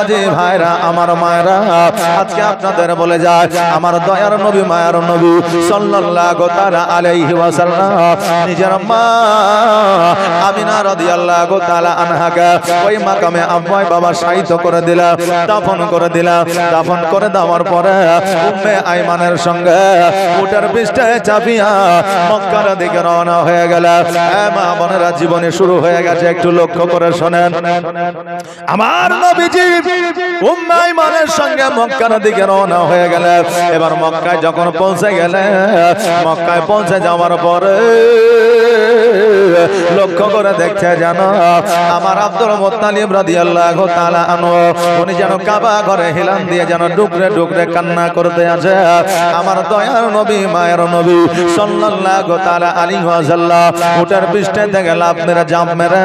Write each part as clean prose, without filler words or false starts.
বাবাজি ভাইরা আমার মায়েরা আজকে আপনাদের বলে যায় আমার দয়ার নবী মায়ার নবী সাল্লাল্লাহু তাআলা আলাইহি ওয়াসাল্লাম নিজের মা আমিনা রাদিয়াল্লাহু তাআলা আনহাকে ওই মাকামে আব্বাই বাবা শায়িত করে দিলা, দাফন করে দিলা। দাফন করে দেওয়ার পরে উম্মে আইমানের সঙ্গে উটের পৃষ্ঠে চাপিয়া মক্কার দিকে রওনা হয়ে গেল। মা বোনেরা জীবনে শুরু হয়ে গেছে, একটু লক্ষ্য করে শোনেন। আমার নবীজি উম্মে আইমানের সঙ্গে মক্কার দিকে রওনা হয়ে গেল। এবার মক্কায় যখন পৌঁছে গেলে, মক্কায় পৌঁছে যাওয়ার পরে লক্ষ্য করে দেখছে যেন আমার আব্দুল মুত্তালিব রাদিয়াল্লাহু তাআলা আনহু উনি যেন কাবা ঘরে হেলান দিয়ে যেন ডুকরে ডুকরে কান্না করতে আছে। আমার দয়ার নবী মায়ের নবী সাল্লাল্লাহু তাআলা আলাইহি ওয়াসাল্লাম উটের পৃষ্ঠে থেকে লাফ মেরে জাম্প মেরে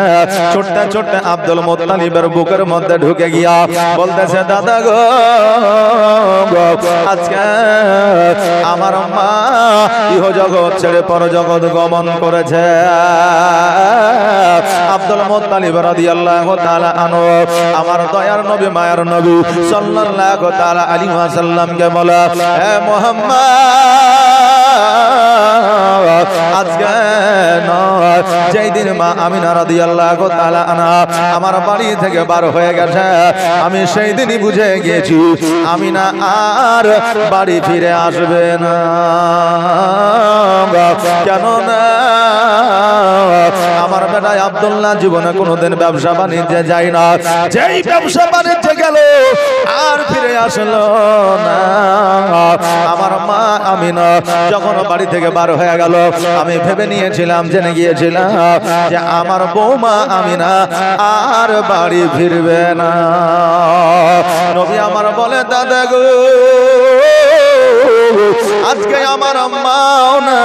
ছোট্ট ছোট্ট আব্দুল মুত্তালিবের বুকের মধ্যে ঢুকে গিয়া বলতেছে, দাদা গো আজকে আমার মা ইহজগৎ ছেড়ে পরজগৎ গমন করেছে। আব্দুল মুত্তালিব রাদিয়াল্লাহু তাআলা আনহু আমার দয়ার নবী মায়ের নবী সাল্লাল্লাহু তাআলা আলাইহি ওয়াসাল্লামকে বলে, হে মুহাম্মদ আজকে নয়, যেই দিন মা আমিনা রাদিয়াল্লাহু তাআলা আনহা আমার বাড়ি থেকে বার হয়ে গেছে, আমি সেই দিনই বুঝে গিয়েছি আমিনা আর বাড়ি ফিরে আসবে না। কেন না? আমার বেটা আব্দুল্লাহ জীবনে কোনোদিন ব্যবসা বাণিজ্যে যায় না, যেই ব্যবসা বাণিজ্যে গেল আর ফিরে আসলো না। আমার মা আমিনা যখন বাড়ি থেকে বার হয়ে গেল, আমি ভেবে নিয়েছিলাম, জেনে গিয়েছিলাম যে আমার বৌমা আমিনা আর বাড়ি ফিরবে না। নবী আমার বলে, দাদা গো আজকে আমার আম্মাও না,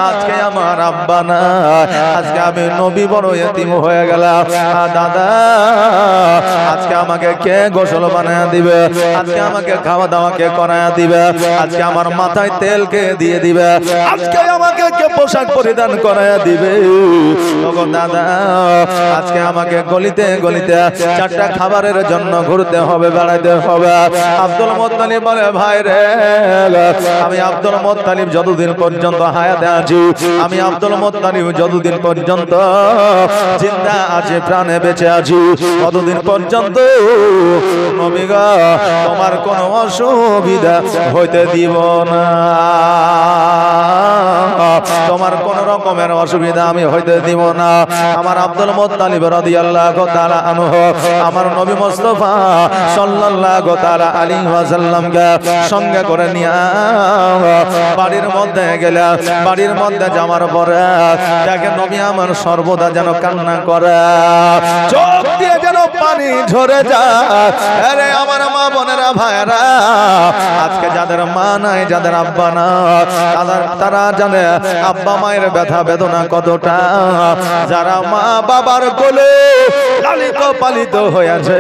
আজকে আমার আব্বা না, আজকে আমি নবী বড় এতিম হয়ে গেলাম। দাদা আজকে আমাকে কে গোসল বানায়া দিবে? আজকে আমাকে খাওয়া দাওয়া কে করায়া দিবে? আজকে আমার মাথায় তেল কে দিয়ে দিবে? আজকে আমাকে কে পোশাক পরিধান করায়া দিবে? তখন দাদা আজকে আমাকে গলিতে গলিতে চারটা খাবারের জন্য ঘুরতে হবে, বেড়াইতে হবে। আব্দুল মুত্তালিব বলে, ভাই রে আমি আব্দুল মুত্তালিব যতদিন পর্যন্ত হায়াতে আছি, আমি আব্দুল মুত্তালিব যতদিন পর্যন্ত জিন্দা আছি, প্রাণে বেঁচে আছি, ততদিন পর্যন্ত নবী গো তোমার কোনো অসুবিধা হইতে দিব না, তোমার কোন রকমের অসুবিধা আমি হইতে দিব না। আমার আব্দুল মুত্তালিব রাদিয়াল্লাহু তাআলা আনহু আমার নবী মুস্তাফা সাল্লাল্লাহু তাআলা আলাইহি ওয়াসাল্লামকে সঙ্গে করে নিয়ে বাড়ির মধ্যে গেলে, বাড়ির মধ্যে যাওয়ার পরে দেখে নবী আমার সর্বদা যেন কান্না করে, চোখ দিয়ে যেন পানি ঝরে যায়। আরে আমার মা বোনেরা ভাইরা আজকে যাদের মা নাই, যাদের আব্বা না, তারা জানে আব্বা মায়ের ব্যথা বেদনা কতটা। যারা মা বাবার কোলে লালিত পালিত হয়েছে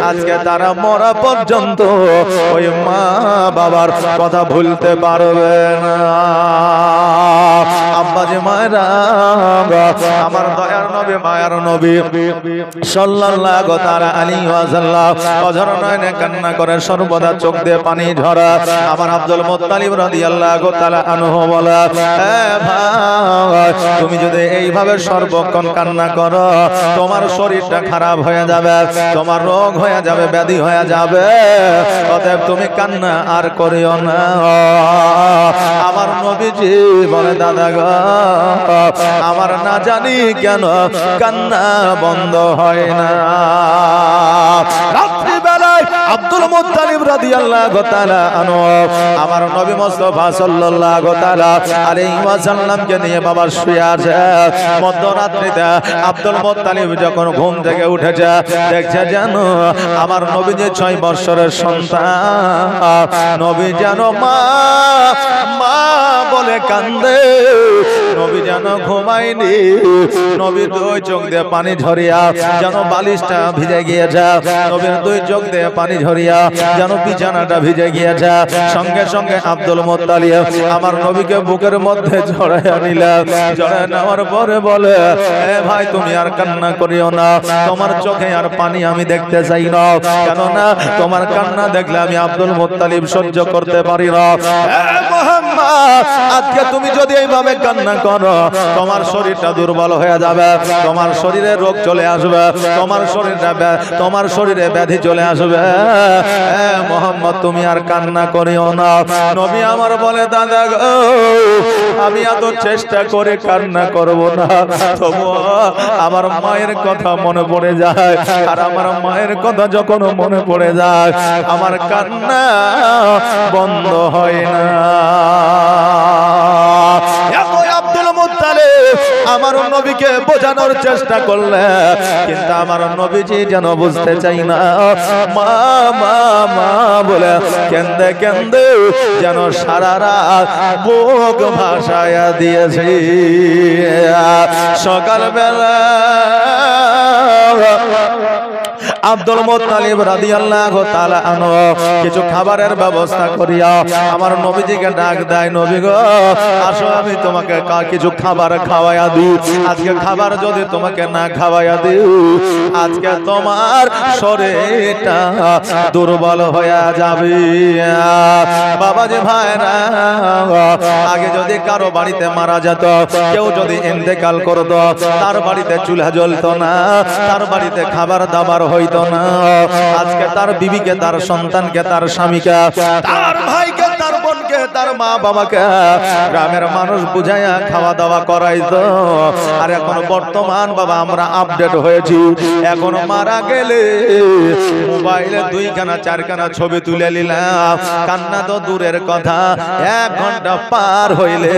আজকে তারা মরা পর্যন্ত ওই মা বাবার কথা ভুলতে পারবে না। আব্বাজি মায়েরা আমার দয়ার নবী মায়ার নবী সাল্লাল্লাহু তাআলা আলাইহি ওয়াসাল্লাম অঝর নয়নে কান্না করে, সর্বদা চোখ দিয়ে পানি ঝরা। আমার আব্দুল মুত্তালিব রাদিয়াল্লাহু তাআলা আনহু বলে, হে ভাই তুমি যদি এইভাবে সর্বক্ষণ কান্না করো তোমার শরীরটা খারাপ হয়ে যাবে, তোমার রোগ হয়ে যাবে, ব্যাধি হয়ে যাবে, অতএব তুমি কান্না আর করিও না। আমার নবীজি বলে, দাদা গো আমার না জানি কেন কান্না বন্ধ হয় না। রাত্রিবেলায় আব্দুল মুত্তালিব রাদিয়াল্লাহু তাআলা আনহু আমার নবী মুস্তাফা সাল্লাল্লাহু তাআলা আলাইহি ওয়াসাল্লামকে নিয়ে বাবা শুয়ে আছে। মধ্যরাত্রিতে আব্দুল মুত্তালিব যখন ঘুম থেকে উঠেছে দেখছে যেন আমার নবী যে 6 বছরের সন্তান, নবী যেন মা মা বলে কান্দে, নবী যেন ঘুমায়নি, নবীর 2 চোখ দিয়ে পানি ঝরিয়া যেন বালিশটা ভিজে গিয়েছে, নবীর 2 চোখ দিয়ে পানি ঝরিয়া যেন বিছানাটা ভিজে গিয়েছে। সঙ্গে সঙ্গে আব্দুল মুত্তালিব আমার নবীকে বুকের মধ্যে জড়াইয়া নিলেন। জড়াইয়া নেওয়ার পরে বলে, এ ভাই তুমি আর কান্না করিও না, তোমার চোখে আর পানি আমি দেখতে চাই না, কেননা তোমার কান্না দেখলে আমি আব্দুল মুত্তালিব সহ্য করতে পারি না। মুহাম্মদ, আজকে তুমি যদি এইভাবে কান্না করো তোমার শরীরটা দুর্বল হয়ে যাবে, তোমার শরীরে রোগ চলে আসবে, তোমার শরীরে ব্যাধি চলে আসবে। মুহাম্মদ তুমি আর কান্না করিও না। নবী আমার বলে, দাদা গো আমি এত চেষ্টা করে কান্না করব না, তবুও আমার মায়ের কথা মনে পড়ে যায়। আর আমার মায়ের কথা যখন মনে পড়ে যায় আমার কান্না বন্ধ হয় না। আব্দুল মুত্তালিব আমার নবীকে বোঝানোর চেষ্টা করলে, কিন্তু আমার নবীজি যেন বুঝতে চাই না। মা মা মা বলে কেন্দে কেন্দে যেন সারা রাত বুক ভাসায়া দিয়েছি। সকালবেলা আব্দুল মুত্তালিব রাদিয়াল্লাহু তাআলা আনহু কিছু খাবারের ব্যবস্থা করিয়া আমার নবীজিকে ডাক দেয়, নবী গো আসো আমি তোমাকে কিছু খাবার খাওয়াইয়া দিই। আজকে খাবার যদি তোমাকে না খাওয়াইয়া দিই আজকে তোমার শরীরটা দুর্বল হয়ে যাবে। বাবাজি ভাইরা, আগে যদি কারো বাড়িতে মারা যেত, কেউ যদি ইন্তেকাল করত, তার বাড়িতে চুলা জ্বলতো না, তার বাড়িতে খাবার দাবার হইতো না। আজকে তার বিবিকে, তার সন্তানকে, তার স্বামীকে, তার ভাইকে, তার বোনকে, তার মা বাবাকে গ্রামের মানুষ বুঝাইয়া খাওয়া দাওয়া করাইতো। আর এখন বর্তমান বাবা আমরা আপডেট হয়েছি, এখন মারা গেলে মোবাইলে 2খানা 4খানা ছবি তুলে নিলাম, কান্না তো দূরের কথা, 1 ঘন্টা পার হইলে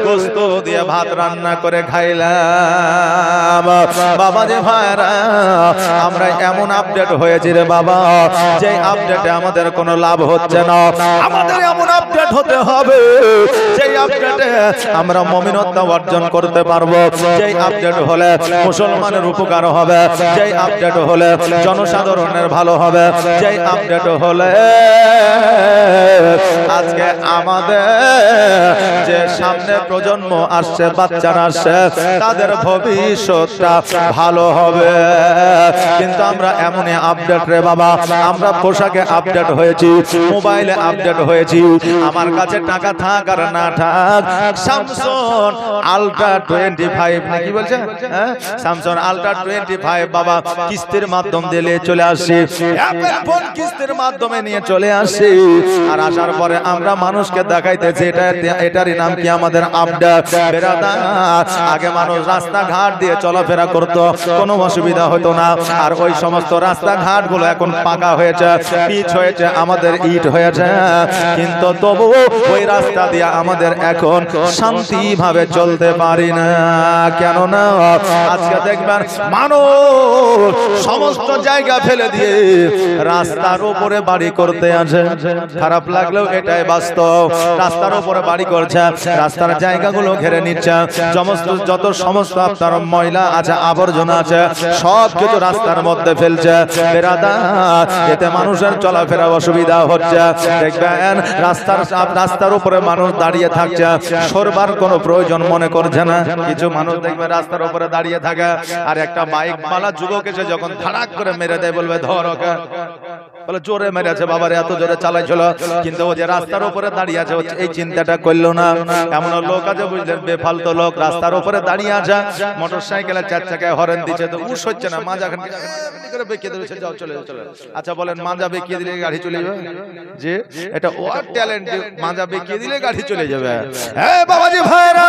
গোস্ত দিয়ে ভাত রান্না করে খাইলাম। বাবা যে ভাইরা, আমরা এমন আপডেট হয়েছি রে বাবা, যে আপডেটে আমাদের কোনো লাভ হচ্ছে না। আমাদের এমন আপডেট হতে হবে যে আপডেটে আমরা মুমিনত্ব অর্জন করতে পারবো, যে আপডেট হলে মুসলমানের উপকার হবে, যে আপডেট হলে জনসাধারণের ভালো হবে, যে আপডেট হলে আজকে আমাদের যে সামনে প্রজন্ম আসছে, বাচ্চারা আসছে, তাদের ভবিষ্যৎটা ভালো হবে। কিন্তু আমরা এমনই আপডেট রে বাবা, আমরা পোশাকে আপডেট হয়েছি, মোবাইলে আপডেট হয়েছি। আমার কাছে টাকা থাক আর না থাক, স্যামসাং আলট্রা 25 নাকি বলছে, হ্যাঁ স্যামসাং আলট্রা 25 বাবা কিস্তির মাধ্যম দিয়ে চলে আসছি, অ্যাপল ফোন কিস্তির মাধ্যমে নিয়ে চলে আসছি। আর আসার পরে আমরা মানুষকে দেখাইতেছি এটারই নাম কি আমাদের আপডেট। বেরাদার, আগে মানুষ রাস্তাঘাট দিয়ে চলাফেরা করতো, কোনো অসুবিধা হতো না। আর ওই সমস্ত রাস্তাঘাট গুলো এখন পাকা হয়েছে, পিচ হয়েছে, আমাদের ইট হয়েছে, কিন্তু তবু ওই রাস্তা দিয়ে আমাদের এখন শান্তি ভাবে চলতে পারি না। কেননা আজকে দেখবেন মানুষ সমস্ত জায়গা ফেলে দিয়ে রাস্তার উপরে বাড়ি করতে আছে। খারাপ লাগলেও এটাই বাস্তব, রাস্তার উপরে বাড়ি করছে, রাস্তার জায়গাগুলো ঘিরে নিচ্ছে, যত সমস্ত আপনার ময়লা আছে, আবর্জনা আছে, সব কিছু রাস্তার মধ্যে ফেলছে। বেরাদার, এতে মানুষের চলাফেরা অসুবিধা হচ্ছে। দেখবেন রাস্তার উপরে মানুষ দাঁড়িয়ে থাকছে, সরবার কোনো প্রয়োজন মনে করছে না। কিছু মানুষ দেখবে রাস্তার উপরে দাঁড়িয়ে থাকে, আর একটা বাইক মালা যুবক এসে যখন ধাড়াক করে মেরে দেয়, বলবে ধর ওকে, বলে জোরে মেরেছে বাবার, এত জোরে চালাইছিল। কিন্তু ও যে রাস্তার উপরে দাঁড়িয়ে আছে এই চিন্তাটা করলো না। এমন লোক আছে বুঝলেন, বেফালতু লোক, রাস্তার উপরে দাঁড়িয়ে আছে, মোটর সাইকেলের 4 চাকায় হরেন দিচ্ছে, তো উস হচ্ছে না, মাজা করে বেঁকিয়ে দিয়েছে, যাও চলে চলে। আচ্ছা বলেন, মাজা বেঁকিয়ে দিলে গাড়ি চলে যাবে? যে এটা ওর ট্যালেন্ট, মাজা বেঁকিয়ে দিলে গাড়ি চলে যাবে। হ্যাঁ বাবাজি ভাইরা,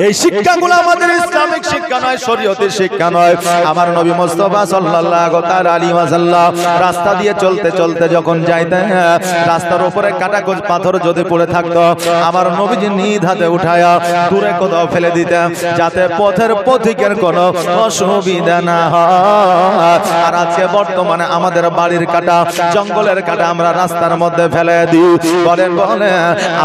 এই শিক্ষাগুলো আমাদের ইসলামিক শিক্ষা নয়, শরীয়তের শিক্ষা নয়। আমার নবী মুস্তাফা সাল্লাল্লাহু তাআলা আলাইহি ওয়াসাল্লাম রাস্তা দিয়ে চলতে চলতে যখন যাইতেন, রাস্তার উপরে কাটাকোচ পাথর যদি পড়ে থাকতো, আমার নবীজি নিজ হাতে উঠায়া দূরে কোথাও ফেলে দিতেন, যাতে পথের পথিকের কোনো অসুবিধা না হয়। আর আজকে বর্তমানে আমাদের বাড়ির কাটা, জঙ্গলের কাটা আমরা রাস্তার মধ্যে ফেলে দিই। বলেন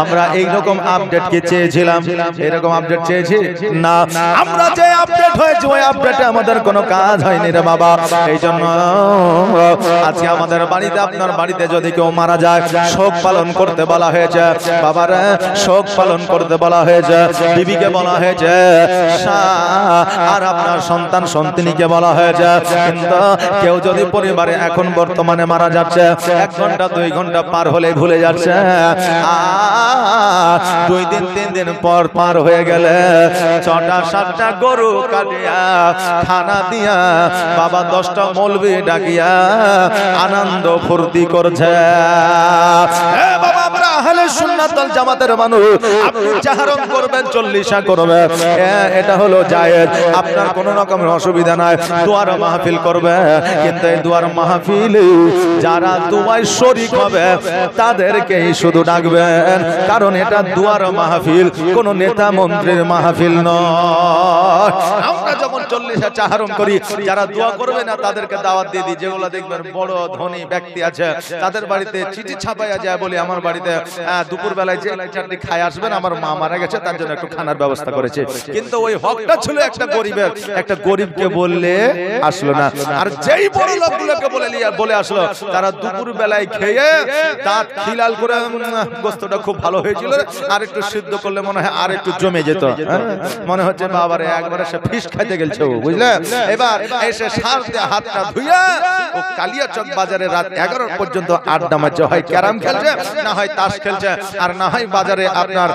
আমরা এইরকম আপডেট কি চেয়েছিলাম? এরকম আপডেট চেয়ে চেয়েছি না, আমরা যে আপডেট হয়েছে ওই আপডেটে আমাদের কোনো কাজ হয়নি রে বাবা। এই জন্য আজকে আমাদের বাড়িতে, আপনার বাড়িতে যদি কেউ মারা যায়, শোক পালন করতে বলা হয়েছে বাবারা, শোক পালন করতে বলা হয়েছে, বিবিকে বলা হয়েছে, আর আপনার সন্তান সন্তানীকে বলা হয়েছে। কিন্তু কেউ যদি পরিবারে এখন বর্তমানে মারা যাচ্ছে, 1 ঘন্টা 2 ঘন্টা পার হলে ভুলে যাচ্ছে, 2 দিন 3 দিন পর পার হয়ে গেলে 6টা 7টা গরু কাটিয়া খানা দিয়া বাবা 10টা মৌলবি ডাকিয়া আনন্দ ফুর্তি করছে। বাবা আমরা আহলে সুন্নাত ওয়াল জামাতের মানুষ, আপনি জাহরণ করবেন, 40 করবেন, এটা হলো জায়েজ, আপনার কোনো রকমের অসুবিধা নাই। দুয়ার মাহফিল করবে, কিন্তু এই দুয়ার মাহফিল যারা দুয়ায় শরীক হবে তাদেরকেই শুধু ডাকবেন, কারণ এটা দুয়ার মাহফিল, কোন নেতা মন্ত্রীর মাহফিল নয়। আমরা যখন 40 চাহারণ করি, যারা দোয়া করবে না তাদেরকে দাওয়াত দিয়ে দিই। যেগুলো দেখবেন বড় ধনী ব্যক্তি আছে, তাদের বাড়িতে চিঠি ছাপাইয়া যায়, বলি আমার বাড়িতে দুপুর বেলায় যে চারটি খাই আসবেন, আমার মা মারা গেছে, তার জন্য একটু খানার ব্যবস্থা করেছে। কিন্তু ওই হকটা ছিল একটা গরিবের, একটা গরিবকে বললে আসলো না। আর যেই বড় লোকগুলোকে বলে আসলো, তারা দুপুর বেলায় খেয়ে দাঁত খিলাল করে, গোস্তটা খুব ভালো হয়েছিল, আর একটু সিদ্ধ করলে মনে হয় আর একটু জমে যেত, মনে হচ্ছে বাবারে একবারে সে ফিশ খাইতে গেলছে, বুঝলে। এবার এসে সার দিয়ে হাতটা ধুইয়া ও কালিয়াচক বাজারে রাত 11 পর্যন্ত আড্ডা মারছে, হয় ক্যারাম খেলছে, না হয় তাস খেলছে, আর না হয় বাজারে আপনার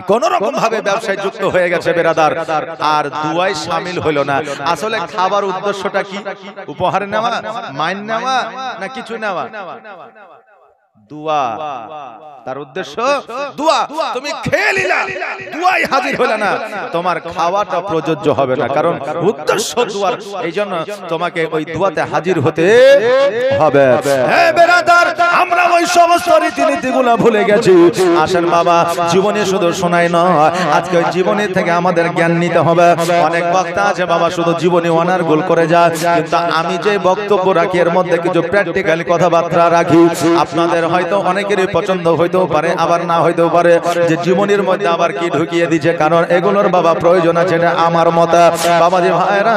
কোন রকম ভাবে ব্যবসায় যুক্ত হয়ে গেছে বেরাদার, আর দুয়ায় শামিল হইল না। আসলে খাবার উদ্দেশ্যটা কি? উপহার নেওয়া, মাইন নেওয়া, না কিছু নেওয়া? দুয়া, তার উদ্দেশ্য দুয়া। তুমি খেয়ে নিলা, দুয়াই হাজির হলো না, তোমার খাওয়াটা প্রযোজ্য হবে না, কারণ উদ্দেশ্য দুয়ার। এই জন্য তোমাকে ওই দুয়াতে হাজির হতে হবে। হে বেরাদার, আমরা ওই সমস্ত রীতিনীতিগুলো ভুলে গেছি। আসেন বাবা, জীবনে শুধু শোনাই নয়, আজকে ওই জীবনী থেকে আমাদের জ্ঞান নিতে হবে। অনেক বক্তা আছে বাবা শুধু জীবনী অনার্গল করে যায়, কিন্তু আমি যে বক্তব্য রাখি এর মধ্যে কিছু প্র্যাকটিক্যালি কথাবার্তা রাখি। আপনাদের হয়তো অনেকেরই পছন্দ হইতেও পারে, আবার না হইতেও পারে, যে জীবনীর মধ্যে আবার কি ঢুকিয়ে দিচ্ছে, কারণ এগুলোর বাবা প্রয়োজন আছে, এটা আমার মত। বাবাজি ভাইরা,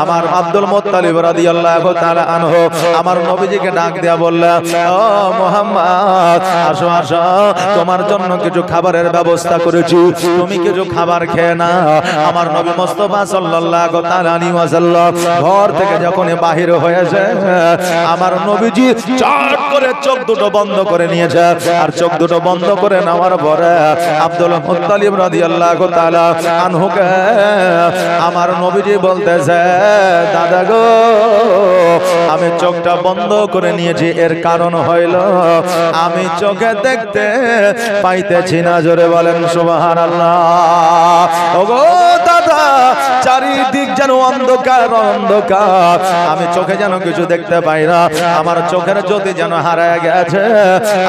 আমার আব্দুল মুত্তালিব রাদিয়াল্লাহু তাআলা আনহু আমার নবীজিকে ডাক দেয়া বললেন, ও মুহাম্মদ, আসো আসো, তোমার জন্য কিছু খাবারের ব্যবস্থা করেছি, তুমি কিছু খাবার খেয়ে না। আমার নবী মুস্তাফা সাল্লাল্লাহু তাআলা আলাইহি ওয়াসাল্লাম ঘর থেকে যখন বাহির হয়েছে, আমার নবীজি চট করে চোখ দুটো বন্ধ করে নিয়েছে, আর চোখ দুটো বন্ধ করে নেওয়ার পরে আব্দুল মুত্তালিব রাদিয়াল্লাহু তাআলা আনহুকে আমার নবীজি বলতেছে, দাদা গো, আমি চোখটা বন্ধ করে নিয়েছি, এর কারণ হইল আমি চোখে দেখতে পাইতেছি না। জোরে বলেন সুবহানাল্লাহ। ওগো দাদা, চারিদিক যেন অন্ধকার অন্ধকার, আমি চোখে যেন কিছু দেখতে পাই না, আমার চোখের জ্যোতি যেন হারায় গেছে।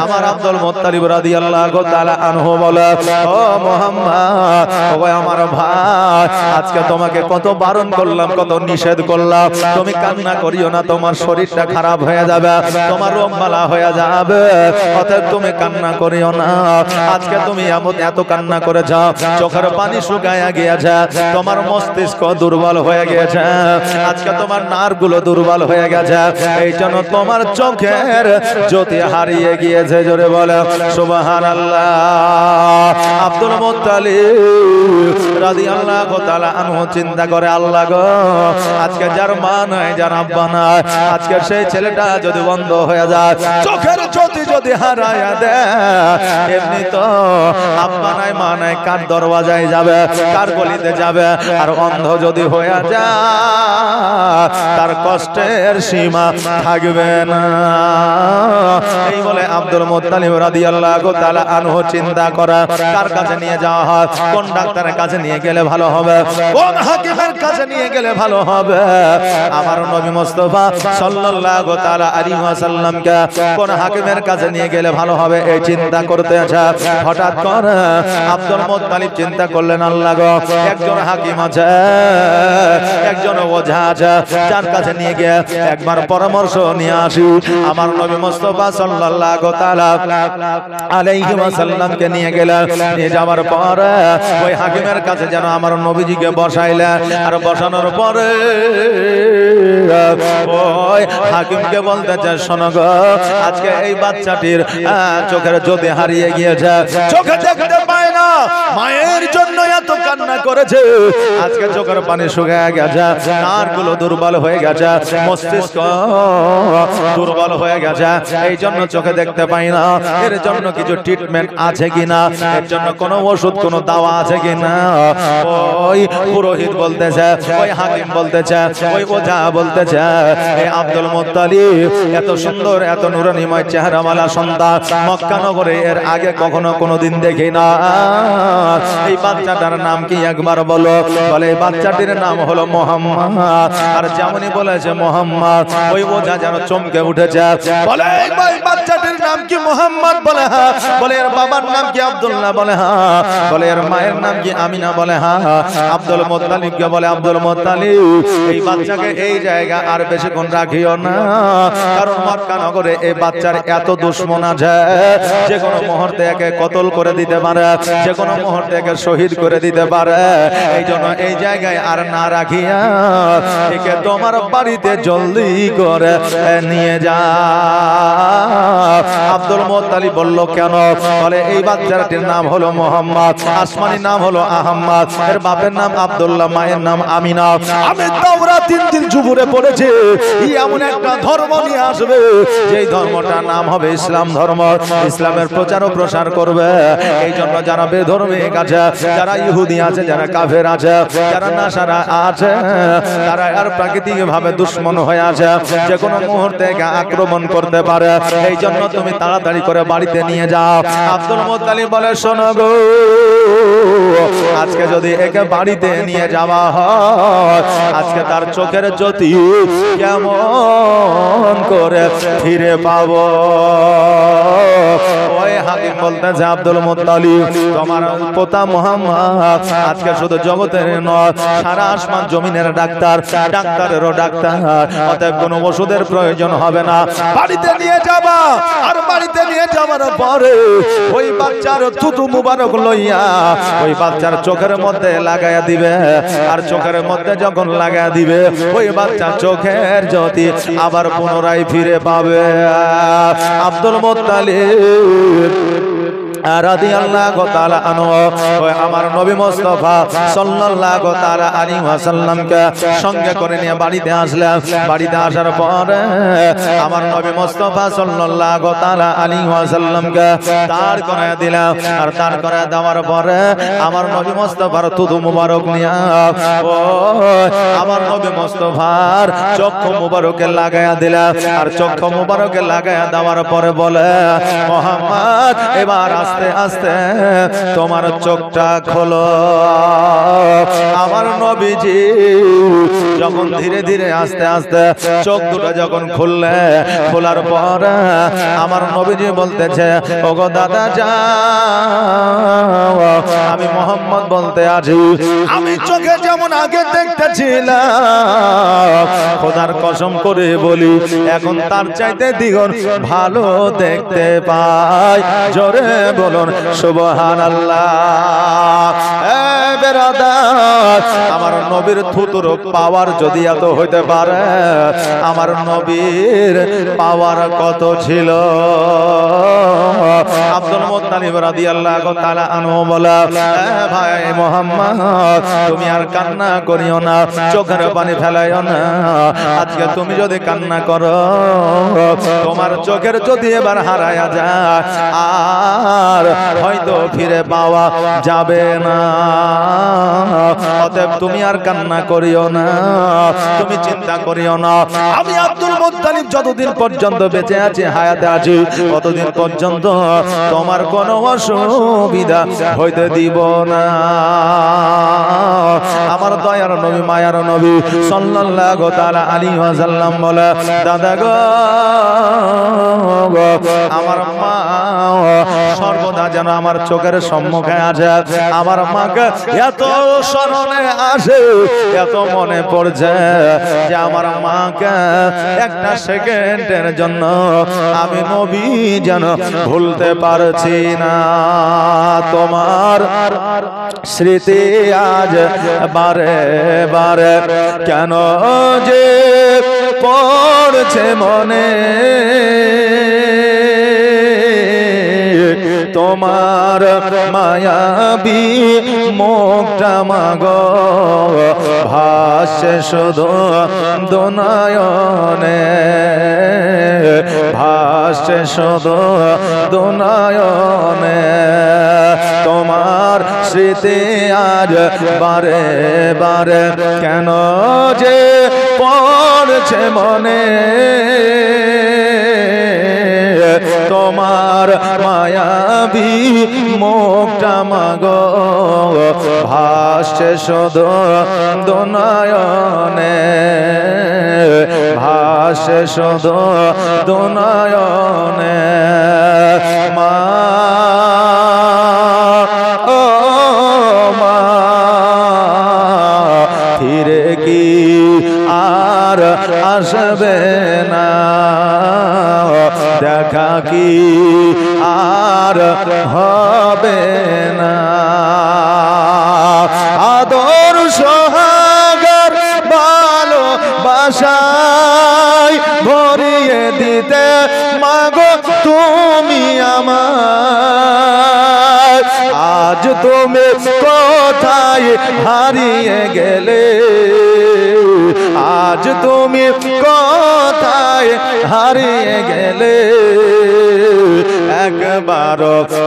আমার আব্দুল মুত্তালিব রাদিয়াল্লাহু তাআলা আনহু বলে, ও মুহাম্মদ, ও আমার ভাই, আজকে তোমাকে কত বারণ করলাম, কত নিষেধ করলাম, তুমি কান্না করিও না, তোমার শরীরটা খারাপ হয়ে যাবে, তোমার রোগ বালা হয়ে যাবে, অতএব তুমি কান্না করিও না। আজকে তুমি এত কান্না করেছ, চোখের পানি শুকায় গিয়েছে, তোমার মস্তিষ্ক দুর্বল হয়ে গিয়েছে, আজকে তোমার নার্ভগুলো দুর্বল হয়ে গেছে, এই জন্য তোমার চোখের জ্যোতি হারিয়ে গিয়েছে। জোরে বলে সুবহানাল্লাহ। আব্দুল মুত্তালিব রাদিয়াল্লাহু তাআলা আনহু চিন্তা করে, আল্লাহ গো, আজকে যার মা নাই, যার আব্বা নাই, আজকে সেই ছেলেটা যদি বন্ধ হয়ে যায়, চোখের জ্যোতি যদি হারায়া দেয়, এমনি তো আব্বা নাই মা নাই, কার দরওয়াজায় যাবে, কার গলিতে যাবে, আর অন্ধ যদি হয়ে যায়, তার কষ্টের সীমা থাকবে না। এই বলে আব্দুল মুত্তালিব রাদিয়াল্লাহু তাআলা আনহু চিন্তা করা, কার কাছে নিয়ে যাওয়া হয়, কোন ডাক্তারের কাছে নিয়ে গেলে ভালো হবে, কোন হাকিমের কাছে নিয়ে গেলে ভালো হবে। আমার নবী মুস্তাফা সাল্লাল্লাহু তাআলা আলাইহি ওয়াসাল্লামকে কোন হাকিমের কাছে নিয়ে গেলে ভালো হবে, এই চিন্তা করতে আছে। হঠাৎ করে আব্দুল মুত্তালিব চিন্তা করলেন, আল্লাহ গো, একজন হাকিম আছে, একজন ওঝা আছে, যার কাছে নিয়ে গিয়ে একবার পরামর্শ নিয়ে আসি। আমার নবী মুস্তাফা সাল্লাল্লাহু তাআলা আলাইহি ওয়াসাল্লামকে নিয়ে গেলেন। নিয়ে যাওয়ার পরে ওই হাকিমের কাছে যেন আমার নবীজিকে বসাইলেন। আর বসানোর পরে ওই হাকিমকে বলতেছে, শোনো গো, আজকে এই বাচ্চাটির চোখের জ্যোতি হারিয়ে গিয়েছে, চোখে দেখতে পায় না, মায়ের জন্য এত কান্না করেছে, আজকে চোখের পানি শুকিয়ে গেছে, নারগুলো দুর্বল হয়ে গেছে, মস্তিষ্ক দুর্বল হয়ে গেছে, এই জন্য চোখে দেখতে পাই না। এর জন্য কিছু ট্রিটমেন্ট আছে কিনা, এর জন্য কোনো ওষুধ কোনো দাওয়া আছে কিনা? ওই পুরোহিত বলতেছে, ওই হাকিম বলতেছে, ওই ওঝা বলতেছে, এই আব্দুল মুত্তালিব এত সুন্দর এত নূরানিময় চেহারাওয়ালা সন্তান মক্কা নগরে এর আগে কখনো কোনোদিন দেখি না। এই বাচ্চাটার নাম কি একবার বলো? বলে এই বাচ্চাটির নাম হলো মুহাম্মদ। আর যেমনই বলেছে মুহাম্মদ, ওই ওঝা যেন চমকে উঠেছে, বলে এই বাচ্চাটির নাম কি মুহাম্মদ? বলে হ্যাঁ। বলে এর বাবার নাম কি আব্দুল্লাহ? বলে হ্যাঁ। বলে এর মায়ের নাম কি আমিনা? বলে হ্যাঁ। আব্দুল মুত্তালিবকে বলে, আব্দুল মুত্তালিব এই বাচ্চাকে এই জায়গা আর বেশিক্ষণ রাখিও না, কারণ মক্কা নগরে এই বাচ্চার এত দুশমন আছে, যে কোনো মুহূর্তে একে কতল করে দিতে পারে, যে কোনো মুহূর্তে একে শহীদ করে দিতে পারে। এই জন্য এই জায়গায় আর না রাখিয়া একে তোমার বাড়িতে জলদি করে নিয়ে যা। আব্দুল মুত্তালিব বলল, কেন? বলে এই বাচ্চাটির নাম হলো মুহাম্মদ, আসমানি নাম হলো আহমদ, এর বাপের নাম আব্দুল্লাহ, মায়ের নাম আমিনা। আমি তাওরাত 3 দিন জুবুরে পড়েছি, এমন একটা ধর্ম নিয়ে আসবে যেই ধর্মটার নাম হবে ইসলাম ধর্ম, ইসলামের প্রচার ও প্রসার করবে। এই জন্য যারা বেধর্মিক আছে, যারা ইহুদি আছে, যারা কাফের আছে, যারা নাসারা আছে, তারা আর প্রাকৃতিক ভাবে দুশ্মন হয়ে আছে, যে কোনো মুহূর্তে আক্রমণ করতে পারে। এই জন্য তুমি তাড়াতাড়ি করে বাড়িতে নিয়ে যাও। আব্দুল মুত্তালিব বলে, শোনো গো, আজকে যদি একে বাড়িতে নিয়ে যাওয়া হয়, আজকে তার চোখের জ্যোতি কেমন করে ফিরে পাবো? ওই হাকিম বলতেছে, আব্দুল মুত্তালিব তোমার পোতা মুহাম্মদ আজকে শুধু জগতের নয়, সারা আসমান জমিনের ডাক্তার, ডাক্তারেরও ডাক্তার, অতএব কোনো ওষুধের প্রয়োজন হবে না, বাড়িতে নিয়ে যাবা। আর বাড়িতে নিয়ে যাওয়ার পরে ওই বাচ্চার থুতু মুবারক লইয়া ওই বাচ্চার চোখের মধ্যে লাগাইয়া দিবে। আর চোখের মধ্যে যখন লাগাইয়া দিবে, ওই বাচ্চার চোখের জ্যোতি আবার পুনরায় ফিরে পাবে। আব্দুল মুত্তালিব রাদিয়াল্লাহু তাআলা আনহু আমার নবী মুস্তাফা সাল্লাল্লাহু তাআলা আলাইহি ওয়াসাল্লামকে সঙ্গে করে নিয়ে বাড়িতে আসলেন। বাড়িতে আসার পরে আমার নবী মুস্তাফা সাল্লাল্লাহু তাআলা আলাইহি ওয়াসাল্লামকে দাঁড় করায় দিলেন। আর দাঁড় করায় দেওয়ার পরে আমার নবী মুস্তাফার থুতু মুবারক নিয়ে আমার নবী মুস্তাফার চক্ষু মুবারকে লাগায়া দিলেন। আর চক্ষু মুবারকে লাগায়া দেওয়ার পরে বলে, মুহাম্মদ এবার আস্তে আস্তে তোমার চোখটা খোলো। আমার নবীজি যখন ধীরে ধীরে আস্তে আস্তে চোখ দুটো যখন খুললে, খোলার পর আমার নবীজি বলতেছে, ওগো দাদা যাও, আমি মুহাম্মদ বলতে আছি, আমি চোখে যেমন আগে দেখতেছিলাম, খোদার কসম করে বলি এখন তার চাইতে দ্বিগুণ ভালো দেখতে পাই। জোরে বলুন সুবহানাল্লাহ। বেরাদার, আমার নবীর থুতুর পাওয়ার যদি এত হইতে পারে, আমার নবীর পাওয়ার কত ছিল? আব্দুল মুত্তালিব রাদিয়াল্লাহু তাআলা আনহু বলে, ভাই মুহাম্মদ তুমি আর কান্না করিও না, চোখের পানি ফেলাইও না। আজকে তুমি যদি কান্না করো, তোমার চোখের যদি এবার হারায়া যায়, আর হয়তো ফিরে পাওয়া যাবে না। অতএব তুমি আর কান্না করিও না, তুমি চিন্তা করিও না। আমি আব্দুল মুত্তালিব যতদিন পর্যন্ত বেঁচে আছি, হায়াতে আছি, ততদিন পর্যন্ত তোমার কোনো অসুবিধা হইতে দিব না। আমার দয়ার নবী, মায়ার নবী সাল্লাল্লাহু তাআলা আলাইহি ওয়াসাল্লাম বলে, দাদা গো, আমার মা সর্বদা যেন আমার চোখের সম্মুখে আছে। আমার মাকে এত স্মরণে আসে, এত মনে পড়ছে যে আমার মাকে একটা সেকেন্ডের জন্য আমি নবী যেন ভুলতে পারছি না। তোমার স্মৃতি আজ বারে বারে কেন যে পড়ছে মনে, তোমার মায়াবী মুখটা মাগো ভাসে শুধু দুনয়নে, ভাসে শুধু দুনয়নে। তোমার স্মৃতি আজ বারে বারে কেন যে পড়ছে মনে, তোমার মায়াবী মুখটা মাগো ভাসছে শুধু দুনয়নে, ভাসছে শুধু দুনয়নে। মা ও মা, ফিরে কি আর আসবে না, দেখা কি আর হবে না। আদর সোহাগের ভালোবাসায় ভরিয়ে দিতে মাগো তুমি আমার, আজ তুমি কোথায় হারিয়ে গেলে, আজ তুমি কোথায় হারিয়ে গেলে, একবার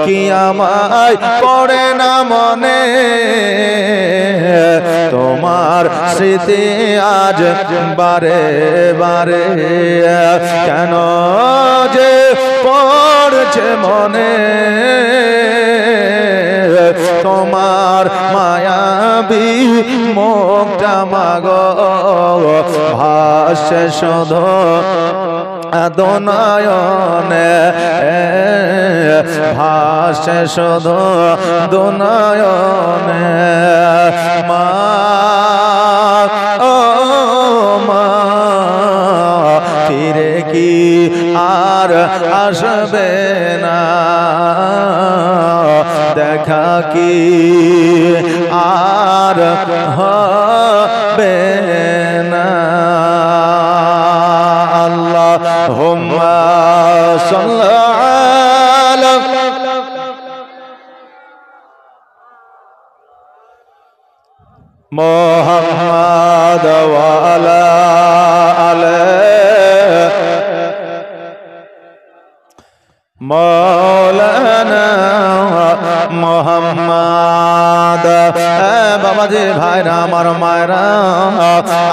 কি আমায় পড়ে না মনে, তোমার স্মৃতি আজ বারে বারে কেন যে পড়ছে মনে, তোমার মায়াবী মুখটা মাগো ভাসে শুধু দুনয়নে, ভাসে শুধু দুনয়নে। মা ও মা, ফিরে কি আর আসবে না, দেখা কি আর হবে না। আল্লাহুম্মা সাল্লি আলা মুহাম্মাদ ওয়া আলা আলি মাওলানা মুহাম্মদ। বাবাজি ভাইরা, আমার মায়েরা,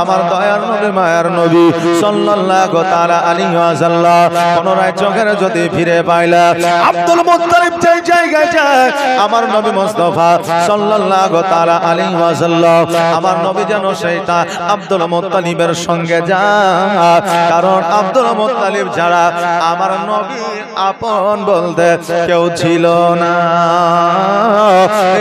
আমার দয়ার নবী মায়ের নবী সাল্লাল্লাহু তাআলা আলাইহি ওয়াসাল্লাম পুনরায় চোখের যদি ফিরে পাইলা আব্দুল মুত্তালিব যেই জায়গায় যায়, আমার নবী মুস্তাফা সাল্লাল্লাহু তাআলা আলাইহি ওয়াসাল্লাম আমার নবী যেন সেইটা আব্দুল মুত্তালিবের সঙ্গে যায়, কারণ আব্দুল মুত্তালিব যারা আমার নবী আপন বলতে কেউ ছিল না।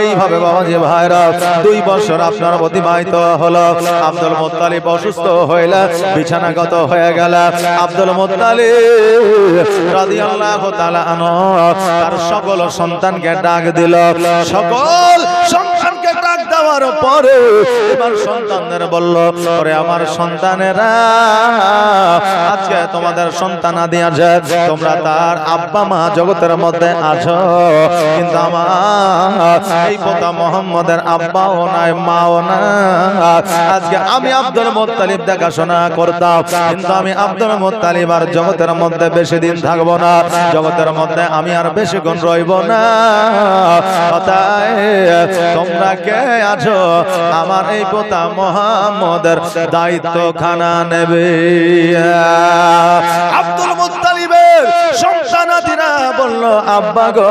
এইভাবে বাবাজি ভাইরা 2 বছর আপনার অতিবাহিত হলো। আব্দুল মুত্তালিব অসুস্থ হইলা, বিছানাগত হয়ে গেল। আব্দুল মুত্তালিব রাদিয়াল্লাহু তাআলা আনহু তার সকল সন্তানকে ডাক দিল। সকল সন্তানকে ডাক দেওয়ার পরে এবার সন্তানদের বলল, ওরে আমার সন্তানেরা, আজকে তোমাদের সন্তানাদি আছে, তোমরা তার আব্বা মা জগতের মধ্যে আছো, কিন্তু আমার এই পোতা মুহাম্মদের আব্বাও নাই মাও না। আজকে আমি আব্দুল মুত্তালিব দেখাশোনা করতাম, কিন্তু আমি আব্দুল মুত্তালিব আর জগতের মধ্যে বেশি দিন থাকবো না, জগতের মধ্যে আমি আর বেশিক্ষণ রইব না। তোমরা কে আছো আমার এই পোতা মুহাম্মদের দায়িত্ব খানা নেবে? আব্দুল মুত্তালিবের সন্তানাদিরা বলল আব্বা গো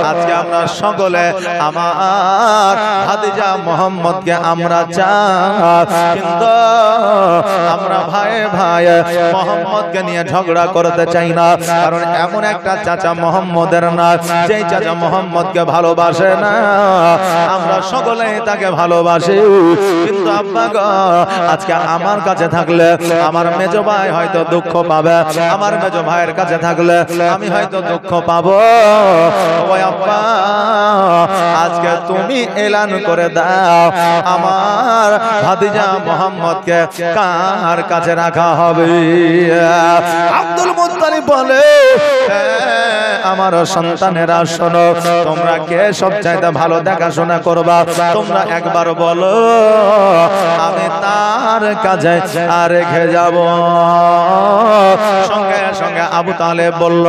আজকে আমরা সকলে আমার ভাতিজা মোহাম্মদকে আমরা চাই, কিন্তু আমরা ভাই ভাই মোহাম্মদকে নিয়ে ঝগড়া করতে চাই না, কারণ এমন একটা চাচা মোহাম্মদের না যেই চাচা মোহাম্মদকে ভালোবাসে না। আমরা সকলেই তাকে ভালোবাসি, কিন্তু আব্বা গো আজকে আমার কাছে থাকলে আমার মেজো ভাই হয়তো দুঃখ পাবে, আমার মেজো ভাইয়ের কাছে থাকলে আমি হয়তো দুঃখ পাবো। ওই আব্বা আজকে তুমি এলান করে দাও আমার ভাতিজা মোহাম্মদকে কার কাছে রাখা হবে। আব্দুল মুত্তালিব বলে আমার সন্তানেরা শোনো, তোমরা কে সবচাইতে ভালো দেখাশোনা করবা তোমরা একবার বলো, আমি তার কাছে রেখে যাব। সঙ্গে সঙ্গে আবু তালেব বলল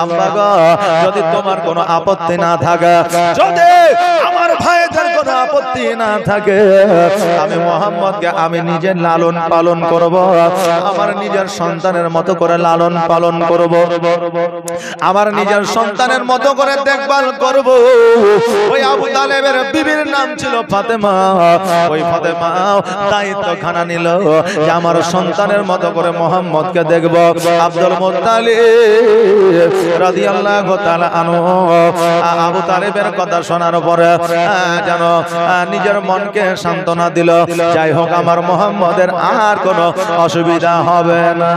আব্বা গো যদি তোমার কোনো আপত্তি না থাকে, যদি আমার ভাইদের কোনো আপত্তি না থাকে, আমি মোহাম্মদকে আমি নিজে লালন পালন করব, আমার নিজের সন্তানের মতো করে লালন পালন করব, আমার নিজের সন্তানের মতো করে দেখভাল করব। ওই আবু তালেবের বিবির নাম ছিল ফাতেমা, ওই ফাতেমা দায়িত্ব খানা নিল যে আমার সন্তানের মতো করে মোহাম্মদকে দেখব। আব্দুল মুত্তালিব রাদিয়াল্লাহু তাআলা আনহু আবু তালেবের কথা শোনার পরে যেন নিজের মনকে সান্ত্বনা দিল, যাই হোক আমার মোহাম্মদের আর কোনো অসুবিধা হবে না।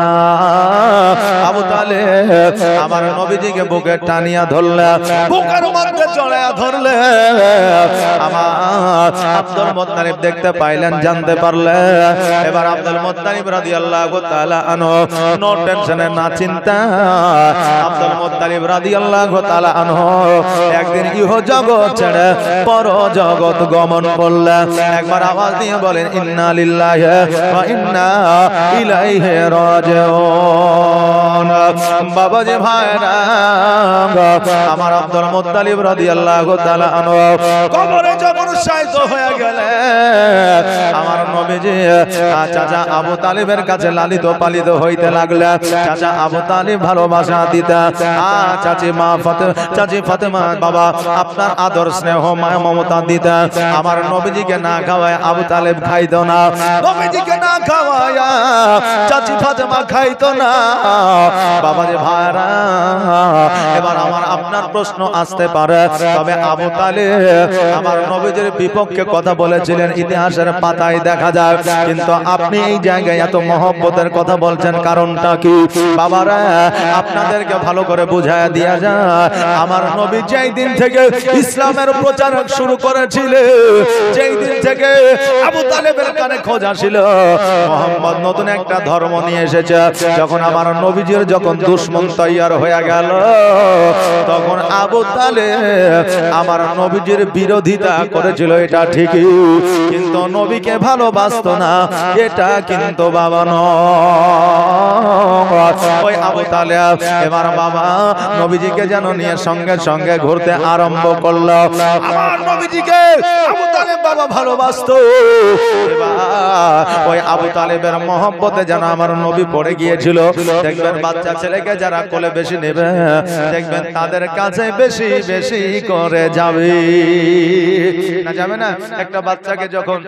আবু তালেব আমার নবীজিকে বুকে টানিয়া ধরলে, বুকের মধ্যে জড়ায়া ধরলে, আমার আব্দুল মুত্তালিব দেখতে পাইলেন, জানতে পারলেন। এবার আব্দুল মুত্তালিব রাদিয়াল্লাহু তাআলা আনহু নো টেনশনে না চিন্তা, আব্দুল মুত্তালিব রাদিয়াল্লাহু তাআলা আনহু একদিন ইহ জগৎ ছেড়ে পর জগৎ গমন করলেন। একবার আওয়াজ দিয়ে বলেন ইন্না লিল্লাহি ওয়া ইন্না ইলাইহি রাজিউন। বাবাজি ভাইরা আমার আব্দুল মুত্তালিব রাদিয়াল্লাহু তাআলা আনহু কবরে যখন শায়িত হয়ে গেলেন, আমার নবীজি চাচা আবু তালিবের কাছে লালিত পালিত হইতে লাগলেন। চাচা আবু তালিব ভালোবাসা দিতা, চাচি ফাতেমা বাবা আপনার আদর স্নেহ মায়া মমতা দিতা। আমার নবীজিকে না খাওয়ায় আবু তালেব খাইতো না, নবীজিকে না খাওয়ায় চাচি ফাতেমা খাইতো না। বাবাজি ভাইরা এবার আমার আপনার প্রশ্ন আসতে পারে, তবে আবু তালেব আমার নবীজির বিপক্ষে কথা বলেছিলেন ইতিহাসের পাতায় দেখা যায়, কিন্তু আপনি এই জায়গায় এত মহব্বতের কথা বলছেন কারণটা কি? বাবারা আপনাদেরকে ভালো করে বুঝায়া দিয়া যায়, আমার নবী যেই দিন থেকে ইসলামের প্রচার শুরু করেছিল, যেই দিন থেকে আবু তালেবের কানে খোঁজ আসিল মোহাম্মদ নতুন একটা ধর্ম নিয়ে এসেছে, যখন আমার নবীজির যখন দুশমন তৈয়ার হয়ে গেল, তখন আবু তালেব আমার নবীজির বিরোধিতা করেছিল, এটা ঠিকই, কিন্তু নবীকে ভালোবাসতো না, এটা কিন্তু বাবা নয়। ওই আবু তালেব এবার বাবা নবীজিকে যেন নিয়ে সঙ্গে সঙ্গে ঘুরতে আরম্ভ করলো। আমার নবীজিকে আবু তালেব বাবা ভালোবাসতো। এবার ওই আবু তালেবের মহব্বতে যেন আমার নবী পড়ে গিয়েছিল। দেখবেন বাচ্চা ছেলেকে যারা কোলে বেশি নেবে, দেখবেন তাদের কাছে বেশি বেশি করে যাবে না, যাবে না? একটা বাচ্চাকে যখন